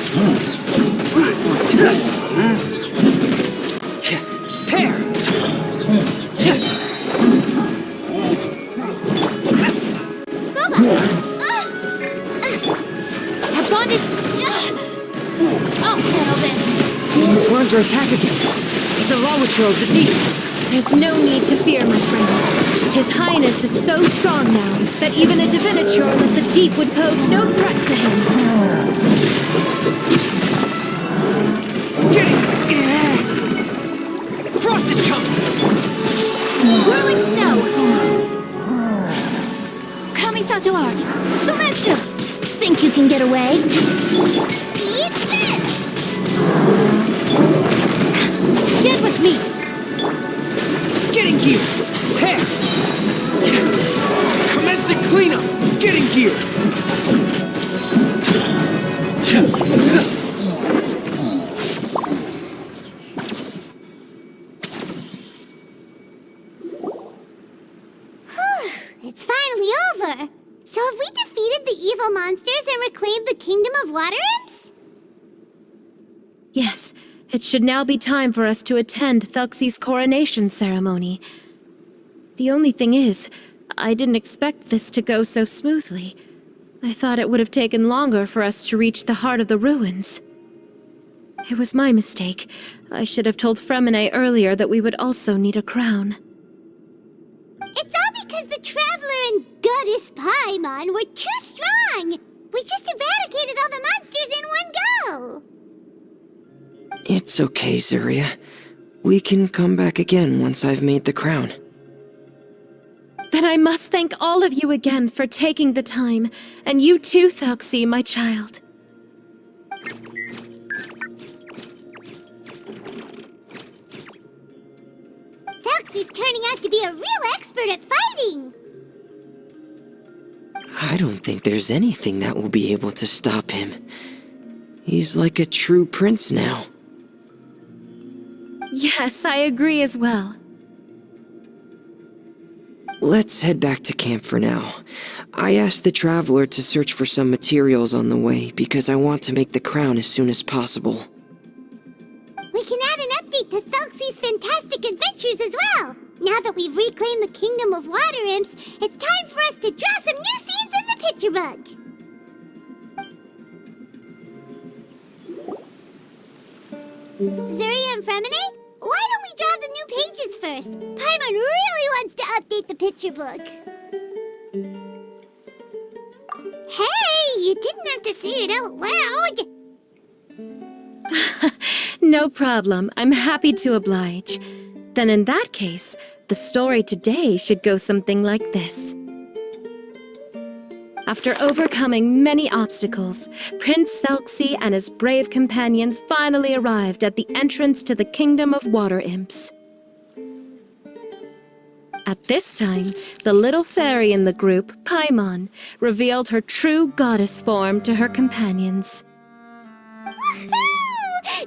Pair! Go back! Our bond is... I'll handle this. We're under attack again. It's a Lawitro of the Deep. There's no need to fear, my friends. His Highness is so strong now that even a diviniture of the deep would pose no threat to him. Frost is coming! Whirling snow! Kamisato art! Sumetsu! Think you can get away? Eat Get with me! Getting gear! Hey! Commencing cleanup! Getting gear! It's finally over! So have we defeated the evil monsters and reclaimed the kingdom of water imps? Yes, it should now be time for us to attend Thelxie's coronation ceremony. The only thing is, I didn't expect this to go so smoothly. I thought it would have taken longer for us to reach the heart of the ruins. It was my mistake. I should have told Ferminet earlier that we would also need a crown. It's all because the Traveler and Goddess Paimon were too strong! We just eradicated all the monsters in one go! It's okay, Zuria. We can come back again once I've made the crown. Then I must thank all of you again for taking the time, and you too, Thelxie, my child. Thelxie's turning out to be a real expert at fighting! I don't think there's anything that will be able to stop him. He's like a true prince now. Yes, I agree as well. Let's head back to camp for now. I asked the Traveler to search for some materials on the way because I want to make the crown as soon as possible. We can add an update to Thelxie's fantastic adventures as well! Now that we've reclaimed the kingdom of water imps, it's time for us to draw some new scenes in the picture book! Zuria and Ferminet, why don't we draw the new pages first? Paimon really wants to update the picture book. Hey, you didn't have to say it out loud! No problem. I'm happy to oblige. Then in that case, the story today should go something like this. After overcoming many obstacles, Prince Thelxie and his brave companions finally arrived at the entrance to the Kingdom of Water Imps. At this time, the little fairy in the group, Paimon, revealed her true goddess form to her companions. Woohoo!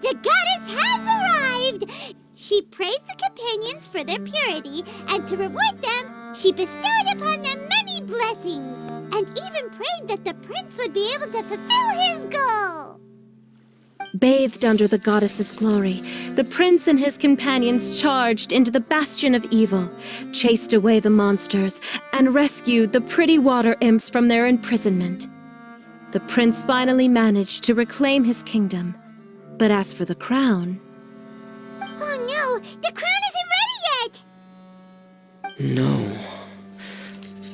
The goddess has arrived! She praised the companions for their purity, and to reward them, she bestowed upon them many blessings, and even prayed that the prince would be able to fulfill his goal. Bathed under the goddess's glory, the prince and his companions charged into the bastion of evil, chased away the monsters, and rescued the pretty water imps from their imprisonment. The prince finally managed to reclaim his kingdom. But as for the crown... Oh no! The crown isn't ready yet! No.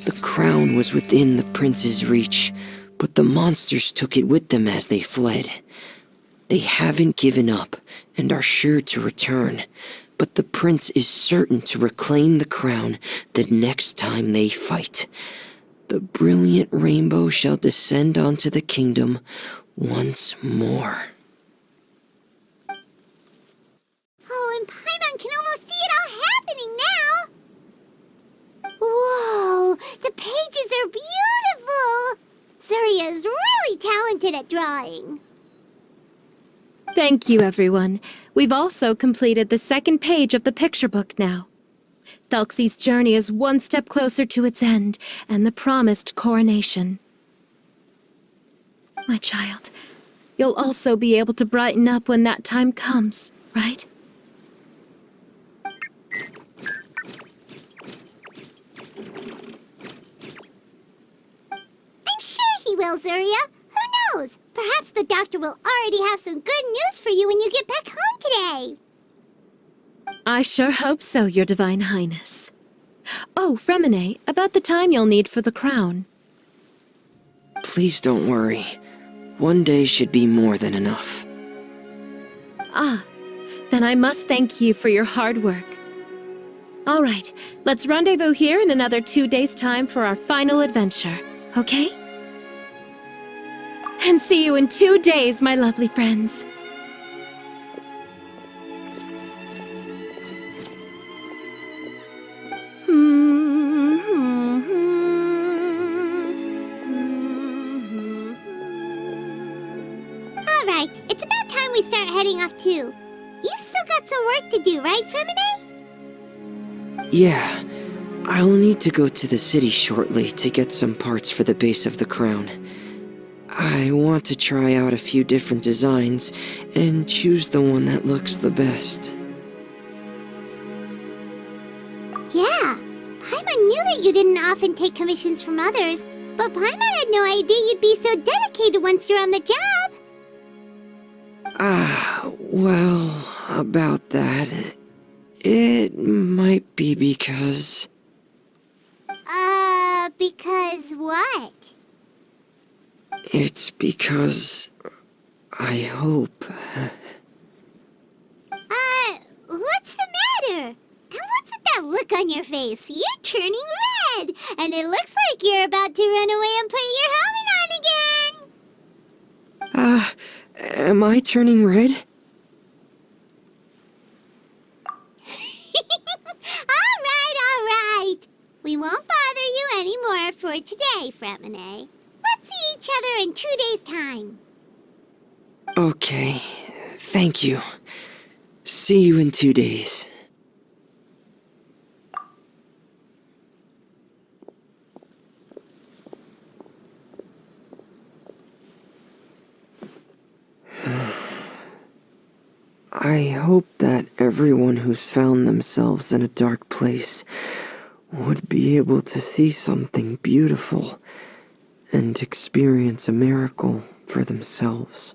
The crown was within the prince's reach, but the monsters took it with them as they fled. They haven't given up and are sure to return, but the prince is certain to reclaim the crown the next time they fight. The brilliant rainbow shall descend onto the kingdom once more. Oh, and Paimon can almost see it all happening now! Whoa! The pages are beautiful! Zuria is really talented at drawing. Thank you, everyone. We've also completed the second page of the picture book now. Thelxie's journey is one step closer to its end and the promised coronation. My child, you'll also be able to brighten up when that time comes, right? I'm sure he will, Zuria. Who knows? Perhaps the doctor will already have some good news for you when you get back home today. I sure hope so, Your Divine Highness. Oh, Ferminet, about the time you'll need for the crown. Please don't worry. One day should be more than enough. Ah, then I must thank you for your hard work. All right, let's rendezvous here in another 2 days' time for our final adventure, okay? And see you in 2 days, my lovely friends. Alright, it's about time we start heading off too. You've still got some work to do, right, ferminet? Yeah, I'll need to go to the city shortly to get some parts for the base of the crown. I want to try out a few different designs and choose the one that looks the best. Yeah, Paimon knew that you didn't often take commissions from others, but Paimon had no idea you'd be so dedicated once you're on the job. Well, about that, it might be because... Because what? It's because... I hope... What's the matter? And what's with that look on your face? You're turning red, and it looks like you're about to run away and put your helmet on again. Am I turning red? All right. We won't bother you anymore for today, ferminet. Let's see each other in 2 days' time. Okay, thank you. See you in 2 days. I hope that everyone who's found themselves in a dark place would be able to see something beautiful and experience a miracle for themselves.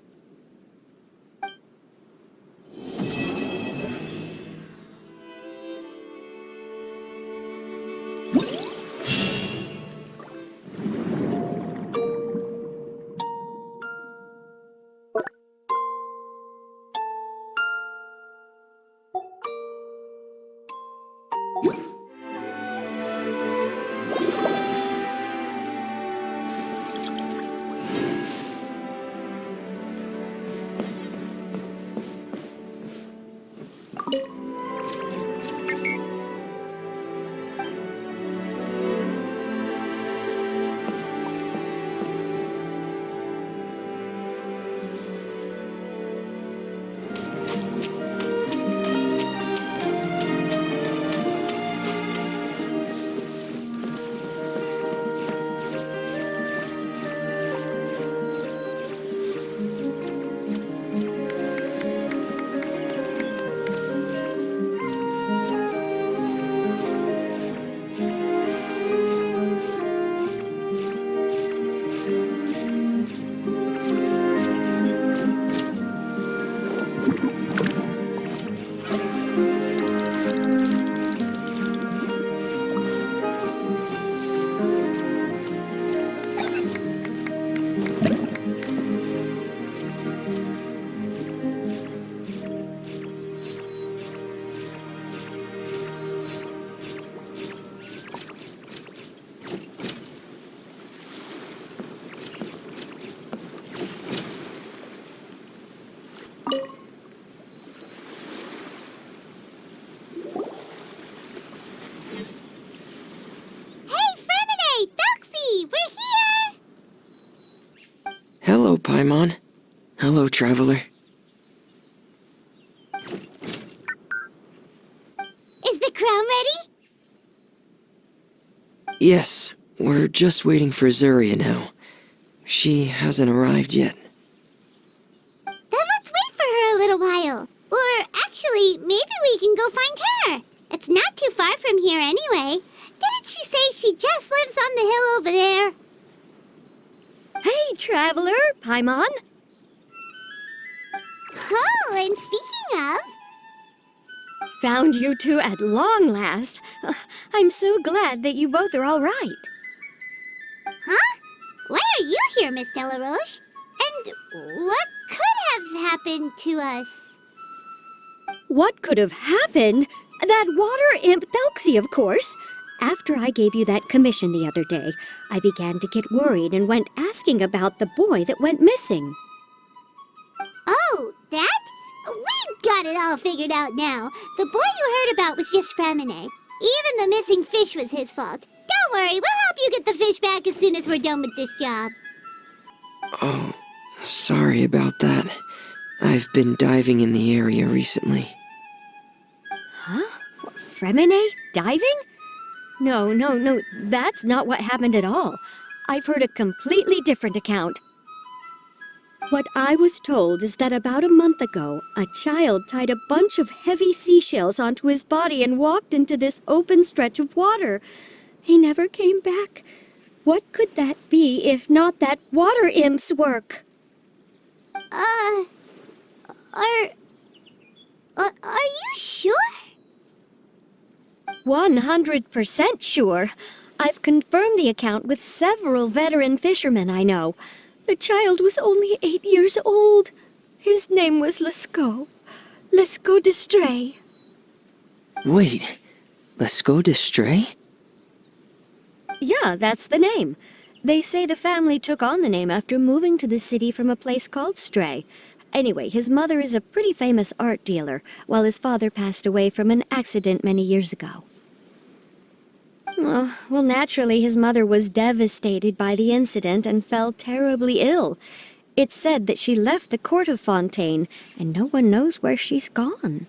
Hello, Paimon. Hello, traveler. Is the crown ready? Yes, we're just waiting for Zuria now. She hasn't arrived yet. Then let's wait for her a little while. Or actually, maybe we can go find her. It's not too far from here anyway. Didn't she say she just lives on the hill over there? Hey, traveler, Paimon. Oh, and speaking of... Found you two at long last. I'm so glad that you both are all right. Huh? Why are you here, Miss Delaroche? And what could have happened to us? What could have happened? That water imp Thelxie, of course. After I gave you that commission the other day, I began to get worried and went asking about the boy that went missing. Oh, that? We've got it all figured out now. The boy you heard about was just ferminet. Even the missing fish was his fault. Don't worry, we'll help you get the fish back as soon as we're done with this job. Oh, Sorry about that. I've been diving in the area recently. Huh? Ferminet? Diving? No, that's not what happened at all. I've heard a completely different account. What I was told is that about a month ago, a child tied a bunch of heavy seashells onto his body and walked into this open stretch of water. He never came back. What could that be if not that water imp's work? Are you sure? 100% sure. I've confirmed the account with several veteran fishermen I know. The child was only 8 years old. His name was Lescaut. Lescaut d'Estray. Wait, Lescaut d'Estray? Yeah, that's the name. They say the family took on the name after moving to the city from a place called Stray. Anyway, his mother is a pretty famous art dealer, while his father passed away from an accident many years ago. Well, naturally, his mother was devastated by the incident and fell terribly ill. It's said that she left the court of Fontaine, and no one knows where she's gone.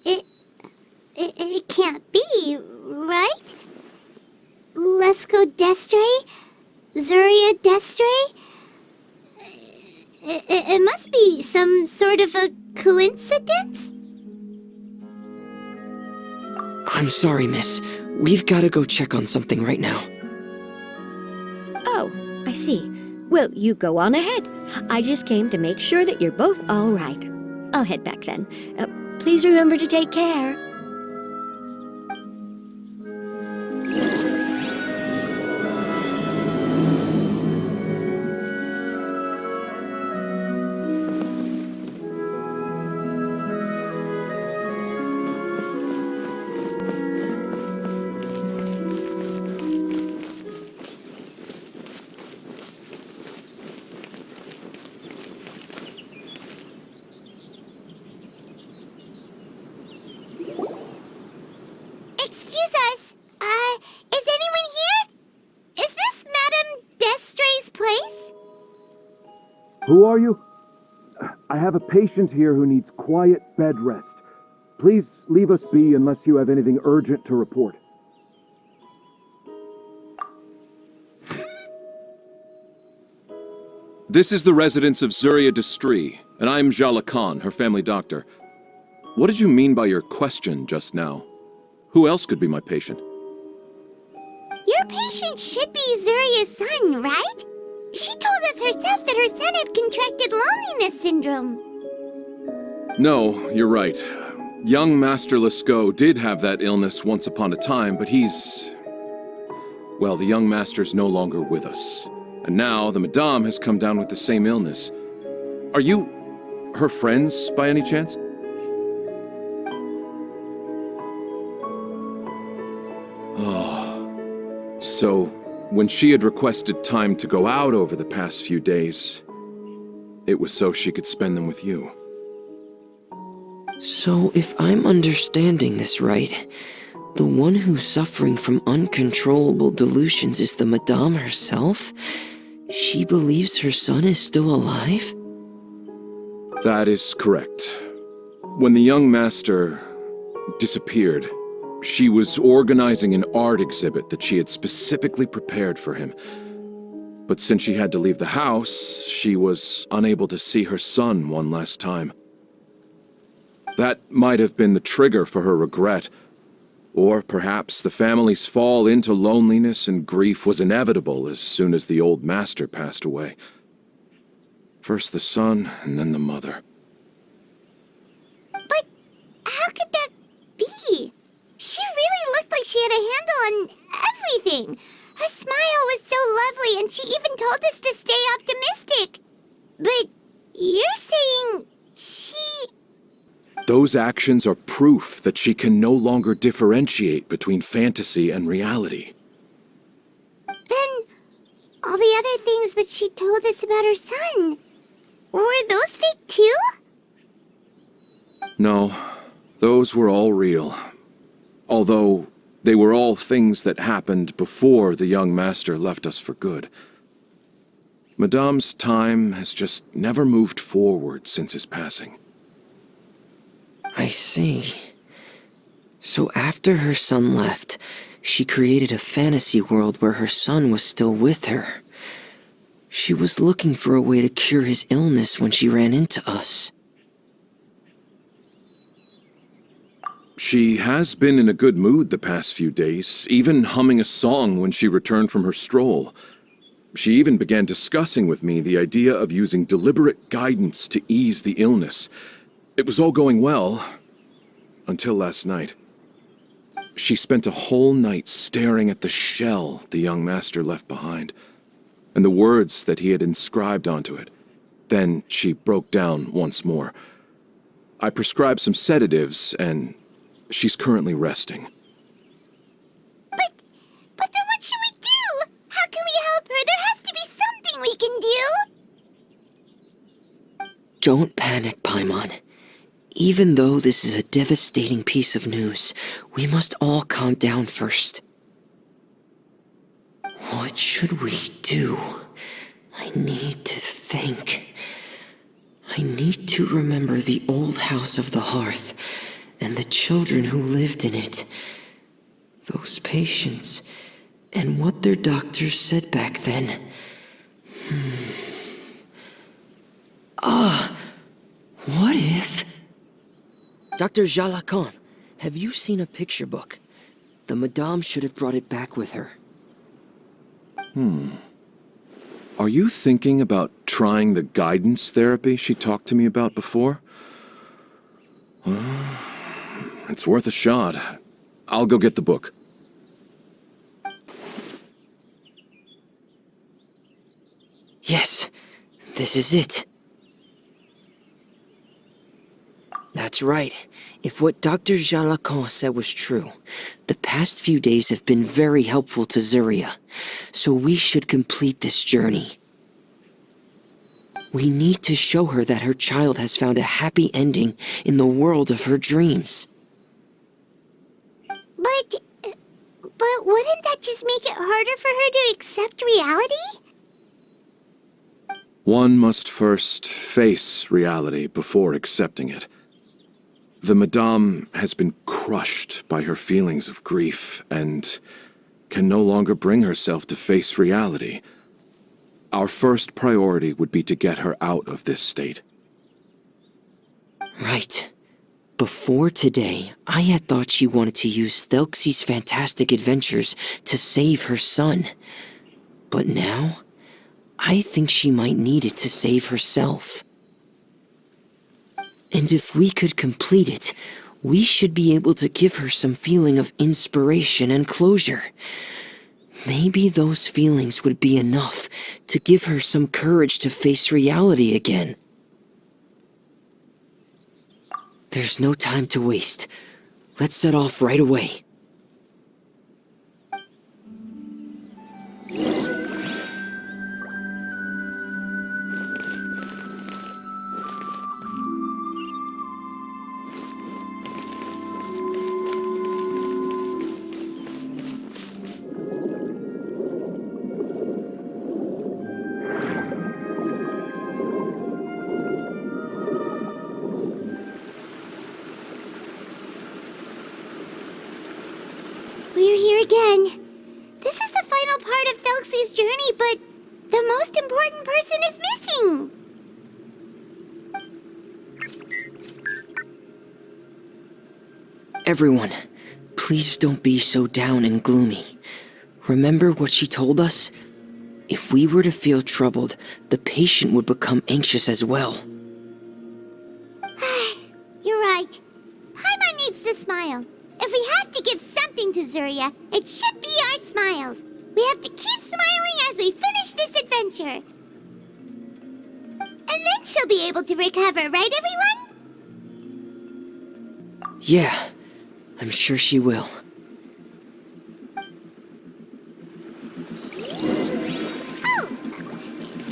It can't be, right? Lescaut d'Estray? Zuria d'Estray? It must be some sort of a coincidence? I'm sorry, miss. We've got to go check on something right now. Oh, I see. Well, you go on ahead. I just came to make sure that you're both all right. I'll head back then. Please remember to take care. Excuse us. Is anyone here? Is this Madame d'Estray's place? Who are you? I have a patient here who needs quiet bed rest. Please leave us be unless you have anything urgent to report. This is the residence of Zuria d'Estray, and I'm Khan, her family doctor. What did you mean by your question just now? Who else could be my patient? Your patient should be Zuria's son, right? She told us herself that her son had contracted loneliness syndrome. No, you're right. Young Master Lescaut did have that illness once upon a time, but he's... Well, the young master's no longer with us. And now the Madame has come down with the same illness. Are you her friends, by any chance? Oh. So, when she had requested time to go out over the past few days, it was so she could spend them with you. So, if I'm understanding this right, the one who's suffering from uncontrollable delusions is the Madame herself? She believes her son is still alive? That is correct. When the young master disappeared, she was organizing an art exhibit that she had specifically prepared for him. But since she had to leave the house, she was unable to see her son one last time. That might have been the trigger for her regret. Or perhaps the family's fall into loneliness and grief was inevitable as soon as the old master passed away. First the son, and then the mother. But how could that be? She really looked like she had a handle on everything. Her smile was so lovely, and she even told us to stay optimistic. But you're saying she... Those actions are proof that she can no longer differentiate between fantasy and reality. Then, all the other things that she told us about her son, were those fake too? No, those were all real. Although, they were all things that happened before the young master left us for good. Madame's time has just never moved forward since his passing. I see. So after her son left, she created a fantasy world where her son was still with her. She was looking for a way to cure his illness when she ran into us. She has been in a good mood the past few days, even humming a song when she returned from her stroll. She even began discussing with me the idea of using deliberate guidance to ease the illness. It was all going well, until last night. She spent a whole night staring at the shell the young master left behind, and the words that he had inscribed onto it. Then she broke down once more. I prescribed some sedatives, and she's currently resting. But then what should we do? How can we help her? There has to be something we can do. Don't panic, Paimon. Even though this is a devastating piece of news, we must all calm down first. What should we do? I need to think. I need to remember the old house of the hearth and the children who lived in it. Those patients and what their doctors said back then. What if... Dr. Jalakon, have you seen a picture book? The Madame should have brought it back with her. Are you thinking about trying the guidance therapy she talked to me about before? It's worth a shot. I'll go get the book. Yes, this is it. That's right. If what Dr. Jalakon said was true, the past few days have been very helpful to Zuria, so we should complete this journey. We need to show her that her child has found a happy ending in the world of her dreams. But wouldn't that just make it harder for her to accept reality? One must first face reality before accepting it. The Madame has been crushed by her feelings of grief and can no longer bring herself to face reality. Our first priority would be to get her out of this state. Right. Before today, I had thought she wanted to use Thelxie's fantastic adventures to save her son. But now, I think she might need it to save herself. And if we could complete it, we should be able to give her some feeling of inspiration and closure. Maybe those feelings would be enough to give her some courage to face reality again. There's no time to waste. Let's set off right away. We're here again. This is the final part of Thelxie's journey, but the most important person is missing. Everyone, please don't be so down and gloomy. Remember what she told us? If we were to feel troubled, the patient would become anxious as well. You're right. Paimon needs to smile. If we have to give something to Zuria, it should be our smiles. We have to keep smiling as we finish this adventure. And then she'll be able to recover, right, everyone? Yeah, I'm sure she will. Oh,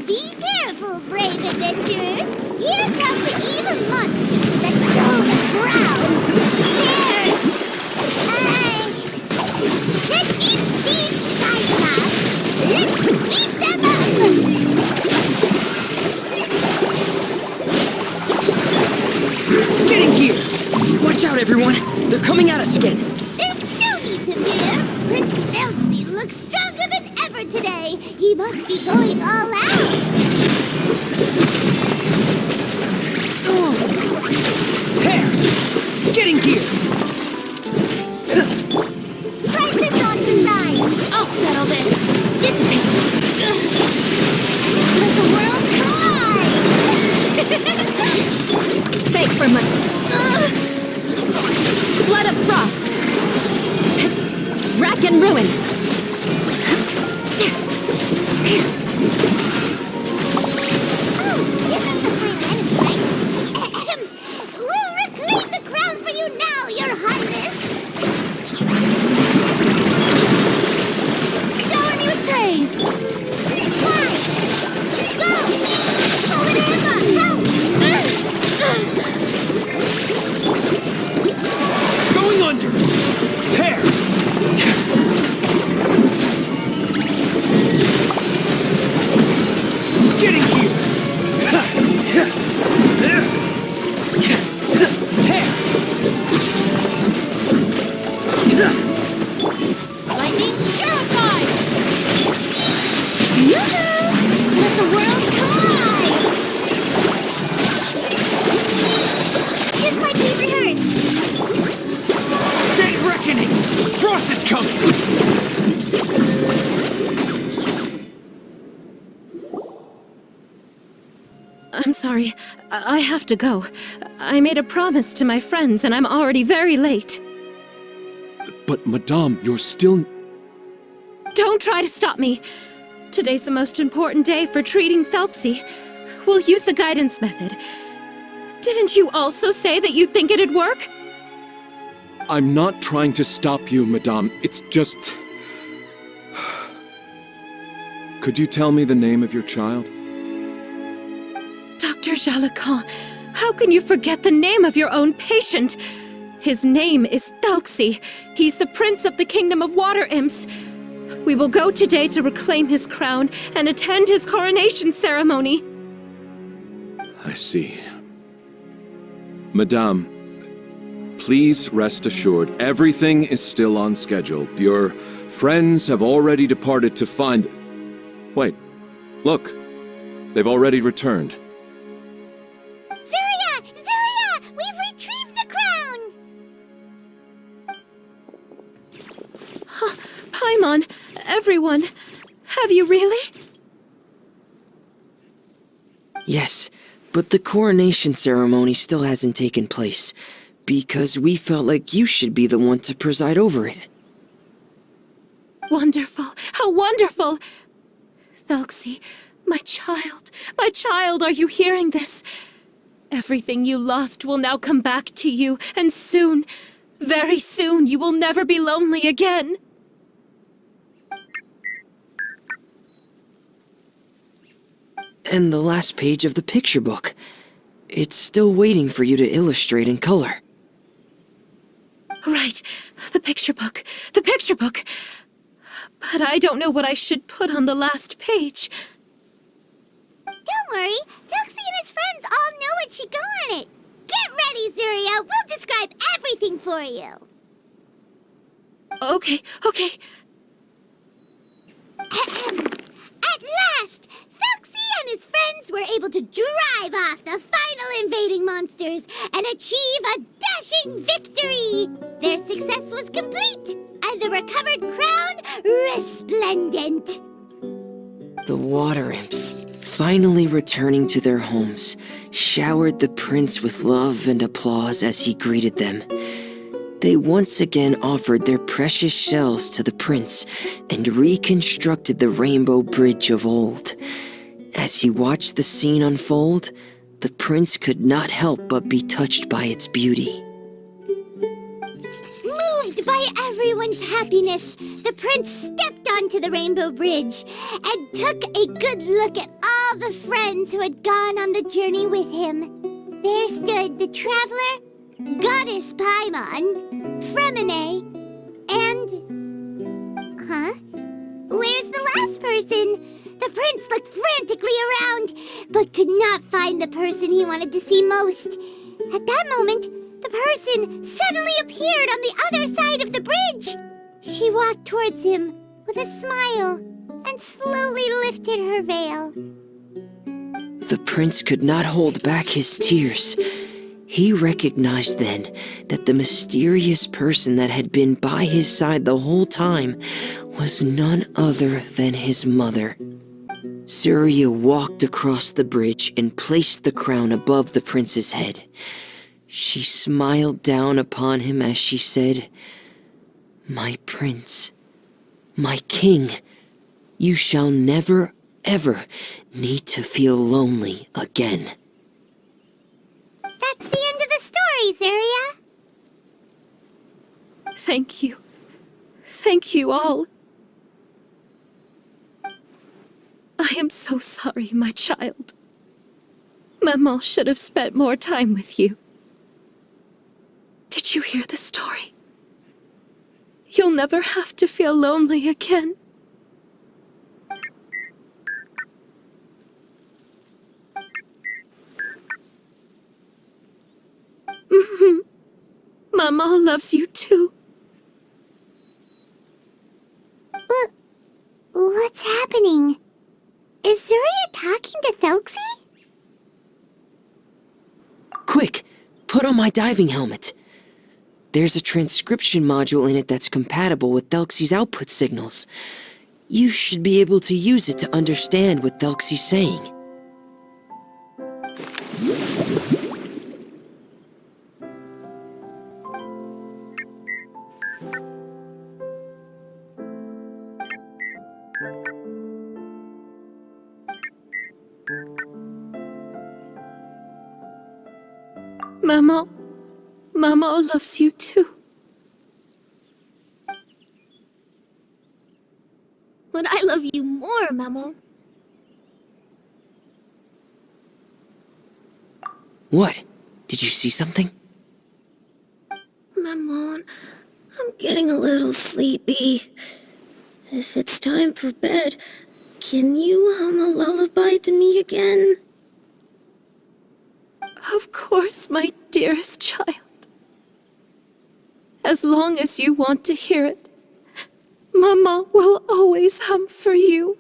be careful, brave adventurers. Here come the evil monsters that stole the crown. There! To keep these guys up, let's beat them up! everyone! They're coming at us again! There's no need to fear. Prince Thelxie looks stronger than ever today. He must be going all out. Hair! Get in gear! Try this on the side. I'll settle this. Dissipate. Let the world collide. Fake for money. Flood of frost. Rack and ruin. Oh, this is the final enemy, right? We'll reclaim the crown for you now, Your Highness. Shower me with praise. Fly! Go! Forward Emma! Help! Going under! Hair! Get in gear! Hair! Lightning terrified! Yoo-hoo! Let the world collide! Just like we rehearsed! Dead reckoning! Frost is coming! I'm sorry. I have to go. I made a promise to my friends, and I'm already very late. But, Madame, you're still... Don't try to stop me. Today's the most important day for treating Thelxie. We'll use the guidance method. Didn't you also say that you think it'd work? I'm not trying to stop you, Madame. It's just... Could you tell me the name of your child? Dr. Jalacan, how can you forget the name of your own patient? His name is Thelxie. He's the prince of the kingdom of water imps. We will go today to reclaim his crown and attend his coronation ceremony. I see. Madame, please rest assured, everything is still on schedule. Your friends have already departed to find... Wait, look. They've already returned. Zuria! Zuria! We've retrieved the crown! Paimon, everyone, have you really? Yes, but the coronation ceremony still hasn't taken place, because we felt like you should be the one to preside over it. Wonderful, how wonderful! Thelxie, my child, are you hearing this? Everything you lost will now come back to you, and soon, very soon, you will never be lonely again. And the last page of the picture book. It's still waiting for you to illustrate in color. Right, the picture book. But I don't know what I should put on the last page. Don't worry, Thelxie and his friends all know what should go on it. Get ready, Zuria. We'll describe everything for you. Okay. At last, Thelxie and his friends were able to drive off the final invading monsters and achieve a dashing victory. Their success was complete, and the recovered crown resplendent. The water imps, finally returning to their homes, showered the prince with love and applause as he greeted them. They once again offered their precious shells to the prince and reconstructed the rainbow bridge of old. As he watched the scene unfold, the prince could not help but be touched by its beauty. Moved by everyone's happiness, the prince stepped onto the rainbow bridge and took a good look at all the friends who had gone on the journey with him. There stood the traveler, Goddess Paimon, ferminet, and... Where's the last person? The prince looked frantically around, but could not find the person he wanted to see most. At that moment, The person suddenly appeared on the other side of the bridge. She walked towards him with a smile and slowly lifted her veil. The prince could not hold back his tears. He recognized then that the mysterious person that had been by his side the whole time was none other than his mother. Surya walked across the bridge and placed the crown above the prince's head. She smiled down upon him as she said, "My prince, my king, you shall never, ever need to feel lonely again." That's the end of the story, Surya. Thank you. Thank you all. I am so sorry, my child. Maman should have spent more time with you. Did you hear the story? You'll never have to feel lonely again. Maman loves you too. What's happening? Is Surya talking to Thelxie? Quick, put on my diving helmet. There's a transcription module in it that's compatible with Thelxie's output signals. You should be able to use it to understand what Thelxie's saying. Maman loves you too. But I love you more, Maman. What? Did you see something? Maman, I'm getting a little sleepy. If it's time for bed, can you hum a lullaby to me again? Of course, my dearest child. As long as you want to hear it, Mama will always hum for you.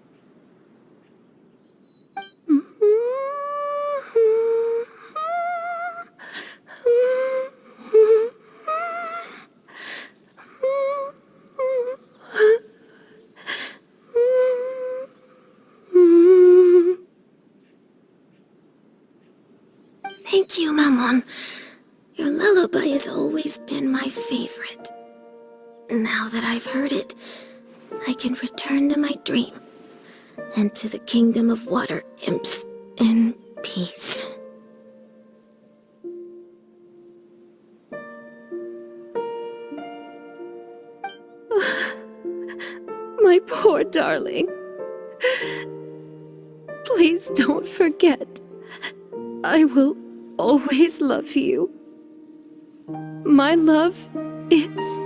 Thank you, Maman. Your lullaby has always been my favorite. Now that I've heard it, I can return to my dream and to the kingdom of water imps in peace. My poor darling. Please don't forget. I will always love you. My love is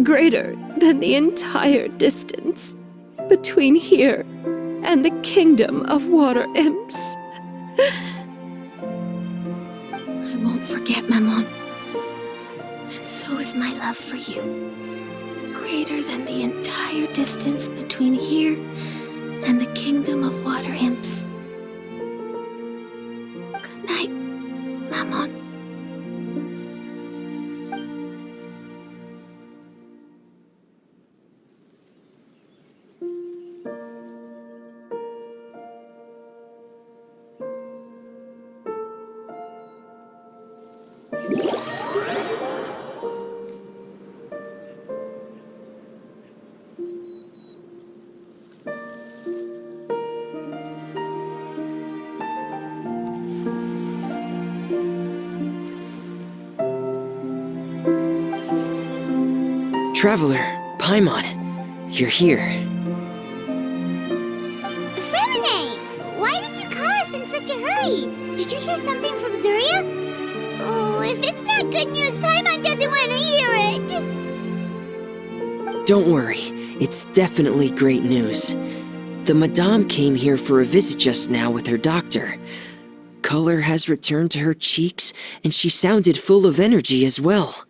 greater than the entire distance between here and the kingdom of water imps. I won't forget, Maman. And so is my love for you. Greater than the entire distance between here and the kingdom of water imps. Good night, Maman. Traveler, Paimon, you're here. Ferminet! Why did you call us in such a hurry? Did you hear something from Surya? Oh, if it's not good news, Paimon doesn't want to hear it! Don't worry, it's definitely great news. The Madame came here for a visit just now with her doctor. color has returned to her cheeks, and she sounded full of energy as well.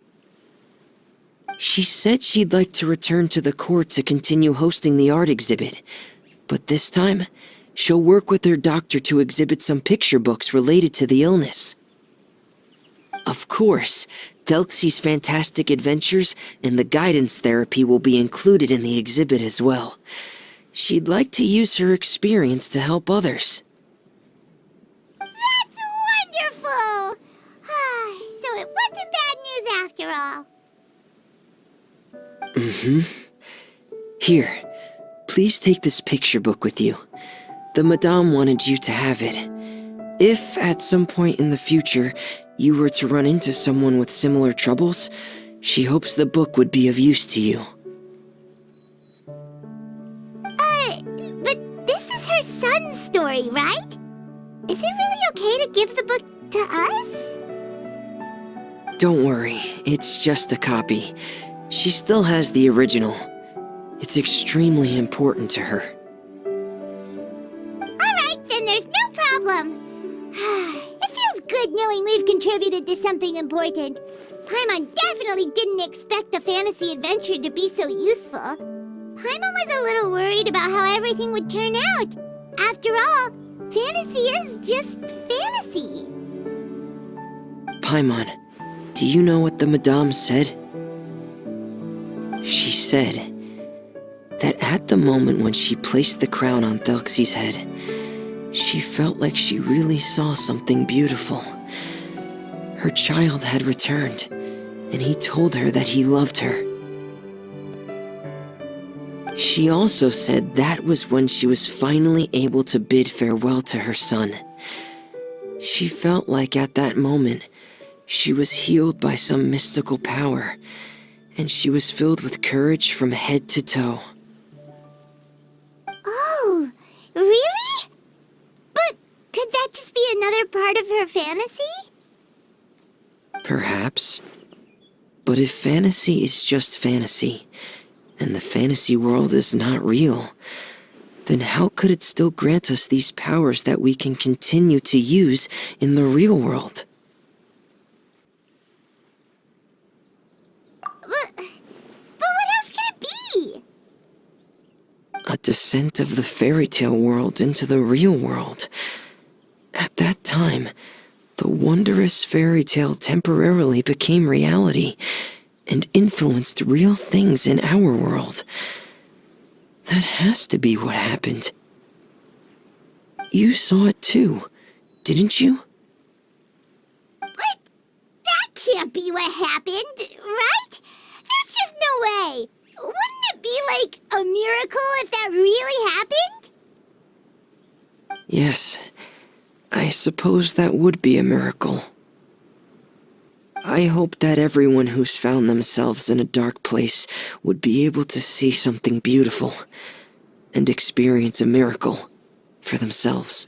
She said she'd like to return to the court to continue hosting the art exhibit, but this time, she'll work with her doctor to exhibit some picture books related to the illness. Of course, Thelxie's fantastic adventures and the guidance therapy will be included in the exhibit as well. She'd like to use her experience to help others. That's wonderful! So it wasn't bad news after all. Here, please take this picture book with you. The Madame wanted you to have it. If, at some point in the future, you were to run into someone with similar troubles, she hopes the book would be of use to you. But this is her son's story, right? Is it really okay to give the book to us? Don't worry, it's just a copy. She still has the original. It's extremely important to her. Alright, then there's no problem. It feels good knowing we've contributed to something important. Paimon definitely didn't expect the fantasy adventure to be so useful. Paimon was a little worried about how everything would turn out. After all, fantasy is just fantasy. Paimon, do you know what the Madame said? She said that at the moment when she placed the crown on Thelxie's head, she felt like she really saw something beautiful. Her child had returned, and he told her that he loved her. She also said that was when she was finally able to bid farewell to her son. She felt like at that moment, she was healed by some mystical power, and she was filled with courage from head to toe. Oh, really? But could that just be another part of her fantasy? Perhaps. But if fantasy is just fantasy, and the fantasy world is not real, then how could it still grant us these powers that we can continue to use in the real world? But what else can it be? A descent of the fairy tale world into the real world. At that time, the wondrous fairy tale temporarily became reality and influenced real things in our world. That has to be what happened. You saw it too, didn't you? What? That can't be what happened, right? There's just no way. Wouldn't it be like a miracle if that really happened? Yes, I suppose that would be a miracle. I hope that everyone who's found themselves in a dark place would be able to see something beautiful and experience a miracle for themselves.